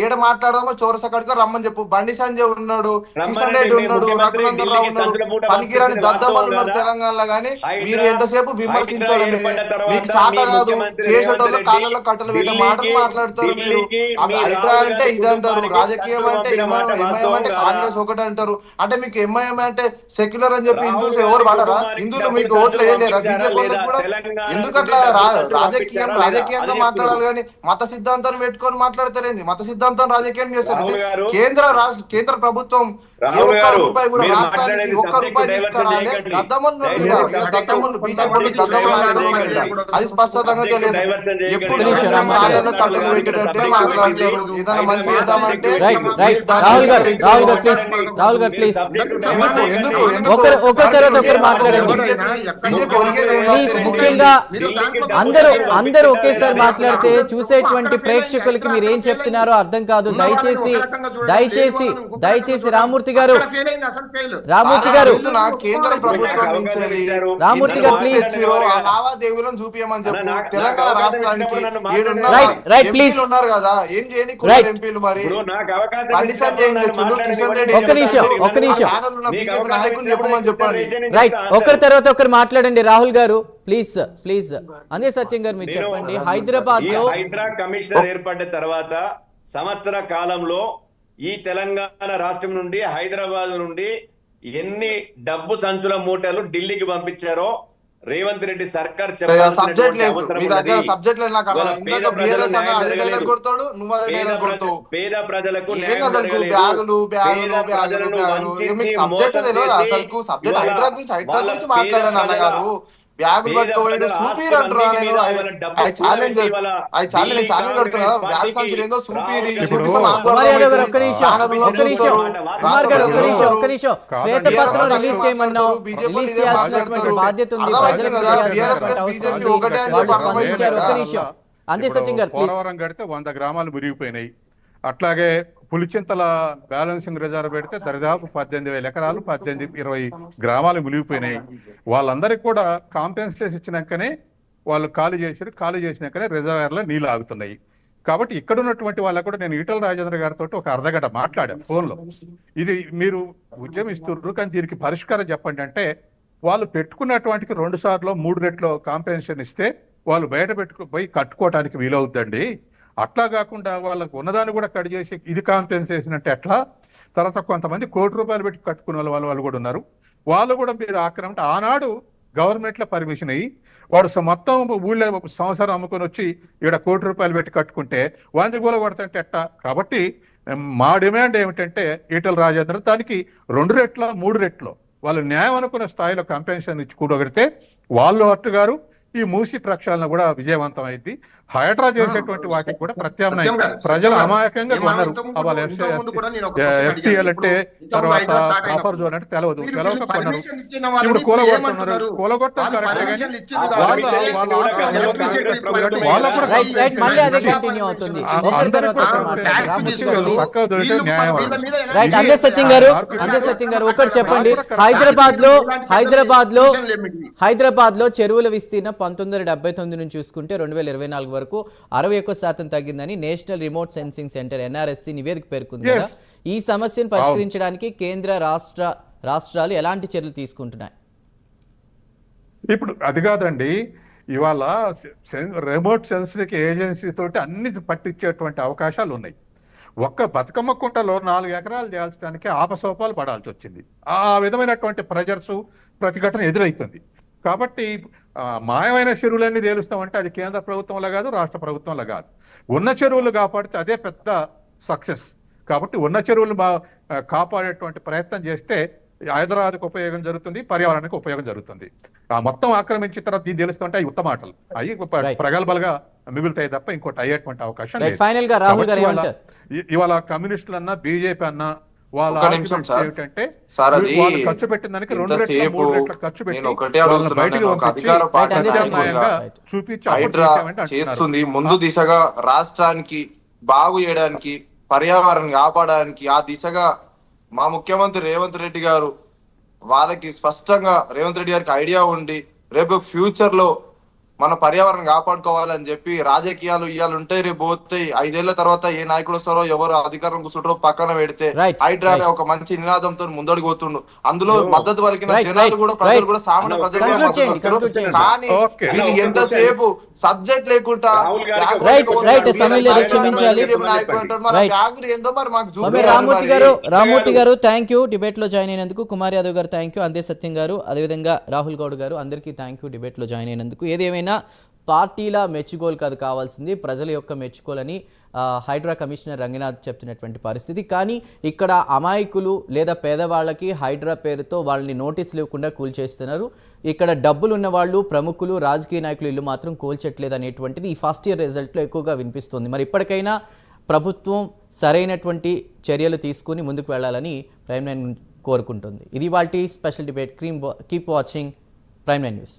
Speaker 4: ఏడ మాట్లాడదామో చోరసక్కడికో రమ్మని చెప్పు. బండి సంజయ్ ఉన్నాడు, కిషన్
Speaker 3: రమ్మనండి,
Speaker 4: రెడ్డి
Speaker 3: మీ
Speaker 4: ఉన్నాడు,
Speaker 3: ముఖ్యమంత్రి
Speaker 4: రఘునందన్ రావు
Speaker 3: ఢిల్లీకి
Speaker 4: ఉన్నాడు,
Speaker 3: సంచుల మూట
Speaker 4: పనికిరాని
Speaker 3: పంపించింది
Speaker 4: దద్దమ్మలు
Speaker 3: వాస్తవం
Speaker 4: ఉన్నారు
Speaker 3: కాదా?
Speaker 4: తెలంగాణలో. కానీ
Speaker 3: హైడ్రా-
Speaker 4: మీరు ఎంతసేపు విమర్శించడమే,
Speaker 3: ఏర్పడ్డ తర్వాత
Speaker 4: మీకు శాత
Speaker 3: మీ
Speaker 4: కాదు,
Speaker 3: ముఖ్యమంత్రి
Speaker 4: చేసేటోళ్ళు
Speaker 3: రేవంత్
Speaker 4: కాళ్ళలో
Speaker 3: రెడ్డి
Speaker 4: కట్టలు పెట్టే మాటలు మాట్లాడతారు మీరు.
Speaker 3: ఢిల్లీకి మీ
Speaker 4: హైడ్రా
Speaker 3: రాహుల్
Speaker 4: అంటే
Speaker 3: గాంధీ
Speaker 4: ఇది అంటారు,
Speaker 3: కుటుంబానికి
Speaker 4: రాజకీయం అంటే
Speaker 3: పంపిన మాట
Speaker 4: ఎంఐఎం అంటే
Speaker 3: వాస్తవం
Speaker 4: కాంగ్రెస్
Speaker 3: కాదా?
Speaker 4: ఒకటి అంటారు. అంటే మీకు ఎంఐఎం అంటే సెక్యులర్ అని చెప్పి
Speaker 3: రాహుల్
Speaker 4: హిందూస్
Speaker 3: గాంధీ
Speaker 4: ఎవరు పడరా?
Speaker 3: కుటుంబానికి
Speaker 4: హిందువులు
Speaker 3: డబ్బులు
Speaker 4: మీకు ఓట్లు వేయలేరా?
Speaker 3: పంపించారా
Speaker 4: బీజేపీ
Speaker 3: లేదా?
Speaker 4: కూడా
Speaker 3: తెలంగాణ
Speaker 4: ఎందుకు అట్లా
Speaker 3: డబ్బులు
Speaker 4: రాజకీయం
Speaker 3: పంపించారా లేదా?
Speaker 4: రాజకీయంగా
Speaker 3: అది
Speaker 4: మాట్లాడాలి కానీ మత సిద్ధాంతాన్ని పెట్టుకొని మాట్లాడతారేంది? మత సిద్ధాంతం రాజకీయం చేస్తారు.
Speaker 3: రాహుల్ గారు,
Speaker 4: కేంద్ర ప్రభుత్వం ఏ
Speaker 3: రాహుల్
Speaker 4: ఒక్క
Speaker 3: గారు,
Speaker 4: రూపాయి కూడా
Speaker 3: మీరు
Speaker 4: రాష్ట్రానికి
Speaker 3: మాట్లాడేది
Speaker 4: ఒక్క
Speaker 3: subject
Speaker 4: రూపాయి
Speaker 3: divert
Speaker 4: తీసుకురాలే.
Speaker 3: చేయకండి.
Speaker 4: దద్దమ్మలు
Speaker 3: దయచేసి
Speaker 4: దద్దమ్మలు
Speaker 3: subject
Speaker 4: బీజేపీ దద్దమ్మలు
Speaker 3: చేయకండి.
Speaker 4: అది స్పష్టంగా తెలియదు.
Speaker 3: Diversion చేయకండి.
Speaker 4: ఎప్పుడు
Speaker 1: నిమిషం, రామ్
Speaker 4: కాళ్ళలో కట్టలు పెట్టేటట్టే మాట్లాడతారు. ఏదైనా మంచి చేద్దామంటే
Speaker 1: రైట్ రాహుల్ గారు ప్లీజ్ ఒకరి తర్వాత ఒకరు మాట్లాడండి ప్లీజ్. ముఖ్యంగా అందరూ ఒకేసారి మాట్లాడితే చూసేటువంటి ప్రేక్షకులకి మీరు ఏం చెప్తున్నారో అర్థం కాదు. దయచేసి రామూర్తి గారు
Speaker 4: కేంద్ర ప్రభుత్వం నుంచి
Speaker 1: రామూర్తి గారు ప్లీజ్
Speaker 4: ఆ లావాదేవీలను చూపించమని చెప్పు. తెలంగాణ రాష్ట్రానికి
Speaker 1: రైట్ ప్లీజ్
Speaker 4: ఉన్నారు కదా, ఏం చేయని
Speaker 1: Right.
Speaker 4: ఎంపీలు మరి
Speaker 3: ఇప్పుడు నాకు అవకాశం
Speaker 4: బండి సంజయ్ ఏం చేస్తుండు, కిషన్ రెడ్డి
Speaker 1: ఒక్క నిమిషం.
Speaker 4: బీజేపీ నాయకులు చెప్పమని చెప్పండి.
Speaker 1: రైట్ ఒకరి తర్వాత ఒకరు మాట్లాడండి. రాహుల్ గారు ప్లీజ్ అందే సత్యం గారు మీరు చెప్పండి. హైదరాబాద్ లో
Speaker 3: హైడ్రా కమిషనర్ ఏర్పడ్డ తర్వాత సంవత్సర కాలంలో ఈ తెలంగాణ రాష్ట్రం నుండి హైదరాబాద్ నుండి ఎన్ని డబ్బు సంచుల మూటలు ఢిల్లీకి పంపించారో రేవంత్ రెడ్డి సర్కార్
Speaker 4: సబ్జెక్ట్ లేదు మీ దగ్గర, సబ్జెక్ట్ లేదు. నాకు ఇందాక బీఆర్ఎస్ అన్న అదే డైలాగ్ కొడతాడు, నువ్వు అదే డైలాగ్ కొడతావు.
Speaker 3: పేద ప్రజలకు
Speaker 4: ఏం అసలు బ్యాగులు మీకు సబ్జెక్ట్ తెలియదు అసలు. సబ్జెక్ట్ హైడ్రా గురించి మాట్లాడాను అన్నగారు. బ్యాగులు పట్టుకోవేడు సూపీర్ అంటారా? నేను ఛాలెంజ్ కడుతున్నా. బ్యాగ్ సంచులు ఏందో సూపీర్
Speaker 1: ఒక్క నిమిషం శ్వేతపత్రం రిలీజ్ చేయమన్నావు. రిలీజ్ చేయాల్సినటువంటి బాధ్యత ఉంది. ప్రజలకు తెలియాల్సినటువంటి అవసరం ఉంది. వాళ్ళు స్పందించారు. ఒక్క నిమిషం అందే సత్యం గారు ప్లీజ్.
Speaker 2: పోలవరం కడితే 100 గ్రామాలు మురిగిపోయినాయి. అట్లాగే పులిచింతల బ్యాలెన్సింగ్ రిజర్వ్ పెడితే దరిదాపు 18,000 ఎకరాలు 18-20 గ్రామాలు మునిగిపోయినాయి. వాళ్ళందరికీ కూడా కాంపెన్సేషన్ ఇచ్చినాకనే వాళ్ళు ఖాళీ చేసినాకనే రిజర్వాయర్లో నీళ్లు ఆగుతున్నాయి. కాబట్టి ఇక్కడ ఉన్నటువంటి వాళ్ళకు కూడా నేను ఈటల రాజేంద్ర గారితో ఒక అర్ధగంట మాట్లాడాను ఫోన్లో. ఇది మీరు ఉద్యమిస్తున్నారు కానీ దీనికి పరిష్కారం చెప్పండి అంటే, వాళ్ళు పెట్టుకున్నటువంటి 2 సార్లు 3 రెట్లు కాంపెన్సేషన్ ఇస్తే వాళ్ళు బయట పోయి కట్టుకోవడానికి వీలవుద్దండి. అట్లా కాకుండా వాళ్ళకు ఉన్నదాన్ని కూడా కట్ చేసి ఇది కాంపెన్సేషన్ అంటే ఎట్లా? తర్వాత కొంతమంది ₹1,00,00,000 పెట్టి కట్టుకున్న వాళ్ళు కూడా ఉన్నారు. వాళ్ళు కూడా మీరు ఆక్రమణ ఆనాడు గవర్నమెంట్లో పర్మిషన్ అయ్యి వాడు మొత్తం ఊళ్ళో సంవత్సరం అమ్ముకొని వచ్చి ఇక్కడ ₹1,00,00,000 పెట్టి కట్టుకుంటే వాంది కూడా కొడతంటే ఎట్టా? కాబట్టి మా డిమాండ్ ఏమిటంటే ఈటల రాజేంద్ర దానికి 2 రెట్లు 3 రెట్లు వాళ్ళు న్యాయం అనుకున్న స్థాయిలో కాంపెన్సేషన్ ఇచ్చి కూడగడితే వాళ్ళు అట్టుగారు ఈ మూసి ప్రక్షాళన కూడా విజయవంతం అయింది. హైడ్రా చేసేటువంటి వాటికి కూడా ప్రత్యామ్నాయం ప్రజలు అమాయకంగా కొన్నారు. వాళ్ళ ఎఫ్టీఎల్ అంటే తర్వాత కాఫర్ జోన్ అంటే తెలవక కొన్నారు. ఇప్పుడు కూలగొడుతున్నారు. కూలగొట్టడం కరెక్ట్
Speaker 1: అందే సత్యం గారు ఒకటి చెప్పండి. హైదరాబాద్ లో చెరువుల విస్తీర్ణం 1979 నుంచి చూసుకుంటే 2024 వరకు 61% తగ్గిందని national remote sensing centre NRSC నివేదిక పేర్కొంది కదా. ఈ సమస్యను పరిష్కరించడానికి కేంద్ర రాష్ట్రాలు ఎలాంటి చర్యలు తీసుకుంటున్నాయి?
Speaker 2: ఇప్పుడు అది కాదండి, ఇవాళ రిమోట్ సెన్సింగ్ ఏజెన్సీ తోటి అన్ని పట్టించేటువంటి అవకాశాలు ఉన్నాయి. ఒక్క బతుకమ్మ కుంటలో 4 ఎకరాలు చేయాల్చడానికి ఆపసోపాలు పడాల్సి వచ్చింది. ఆ విధమైనటువంటి ప్రెజర్స్ ప్రతిఘటన ఎదురవుతుంది. కాబట్టి మాయమైన చెరువులన్నీ తేలుస్తామంటే అది కేంద్ర ప్రభుత్వంలో కాదు, రాష్ట్ర ప్రభుత్వంలో కాదు. ఉన్న చెరువులు కాపాడితే అదే పెద్ద సక్సెస్. కాబట్టి ఉన్న చెరువులు కాపాడేటువంటి ప్రయత్నం చేస్తే హైదరాబాద్కు ఉపయోగం జరుగుతుంది, పర్యావరణానికి ఉపయోగం జరుగుతుంది. ఆ మొత్తం ఆక్రమించిన తర్వాత దీన్ని తెలుస్తుంటే అవి ఉత్తమ మాటలు అవి ప్రగల్భలుగా మిగులుతాయి తప్ప ఇంకోటి అయ్యేటువంటి అవకాశం లేదు. ఇవాళ కమ్యూనిస్టులు అన్నా బీజేపీ అన్నా వాళ్ళ ఏమిటంటే ఖర్చు పెట్టిన దానికి 2 రెట్లు 3 రెట్ల ఖర్చు పెట్టి
Speaker 4: చేస్తుంది. ముందు దిశగా రాష్ట్రానికి బాగు చేయడానికి, పర్యావరణం కాపాడడానికి ఆ దిశగా మా ముఖ్యమంత్రి రేవంత్ రెడ్డి గారు వాళ్ళకి స్పష్టంగా రేవంత్ రెడ్డి గారికి ఐడియా ఉండి రేపు ఫ్యూచర్ లో మన పర్యావరణం కాపాడుకోవాలని చెప్పి రాజకీయాలు ఇవాళ ఉంటాయి, రేపు పోతాయి. 5 ఏళ్ల తర్వాత ఏ నాయకుడు వస్తారో, ఎవరు అధికారం కూర్చుంటారో పక్కన పెడితే
Speaker 1: Right,
Speaker 4: హైడ్రా అనే ఒక మంచి నినాదంతో ముందడుగు పోతుండు. అందులో మద్దతు పలికిన జనాలు కూడా, ప్రజలు కూడా, సామాన్య ప్రజలు కూడా
Speaker 1: Conclude చేయండి,
Speaker 4: మద్దతు
Speaker 1: conclude చేయండి.
Speaker 4: కానీ
Speaker 2: Okay.
Speaker 4: వీళ్ళు ఎంతసేపు సబ్జెక్ట్ లేకుండా
Speaker 1: Right, సమయంలో క్షమించాలి. Right.
Speaker 4: ఏందో మరి మాకు
Speaker 1: రామూర్తి గారు థ్యాంక్ యూ డిబేట్ లో జాయిన్ అయినందుకు. కుమార్ యాదవ్ గారు థ్యాంక్ యూ, అందే సత్యం గారు, అదేవిధంగా రాహుల్ గౌడ్ గారు, అందరికీ థ్యాంక్ యూ డిబేట్ లో జాయిన్ అయినందుకు. ఏదేమైనా పార్టీల మెచ్చుకోలు కాదు కావాల్సింది, ప్రజల యొక్క మెచ్చుకోలని హైడ్రా కమిషనర్ రంగనాథ్ చెప్తున్నటువంటి పరిస్థితి. కానీ ఇక్కడ అమాయకులు లేదా పేదవాళ్ళకి హైడ్రా పేరుతో వాళ్ళని నోటీసులు ఇవ్వకుండా కూల్చేస్తున్నారు. ఇక్కడ డబ్బులు ఉన్న వాళ్ళు, ప్రముఖులు, రాజకీయ నాయకులు ఇల్లు మాత్రం కూల్చట్లేదు అనేటువంటిది ఈ ఫస్ట్ ఇయర్ రిజల్ట్లో ఎక్కువగా వినిపిస్తుంది. మరి ఇప్పటికైనా ప్రభుత్వం సరైనటువంటి చర్యలు తీసుకుని ముందుకు వెళ్ళాలని ప్రైమ్9 కోరుకుంటుంది. ఇది వాటి special debate. Keep watching Prime nine news.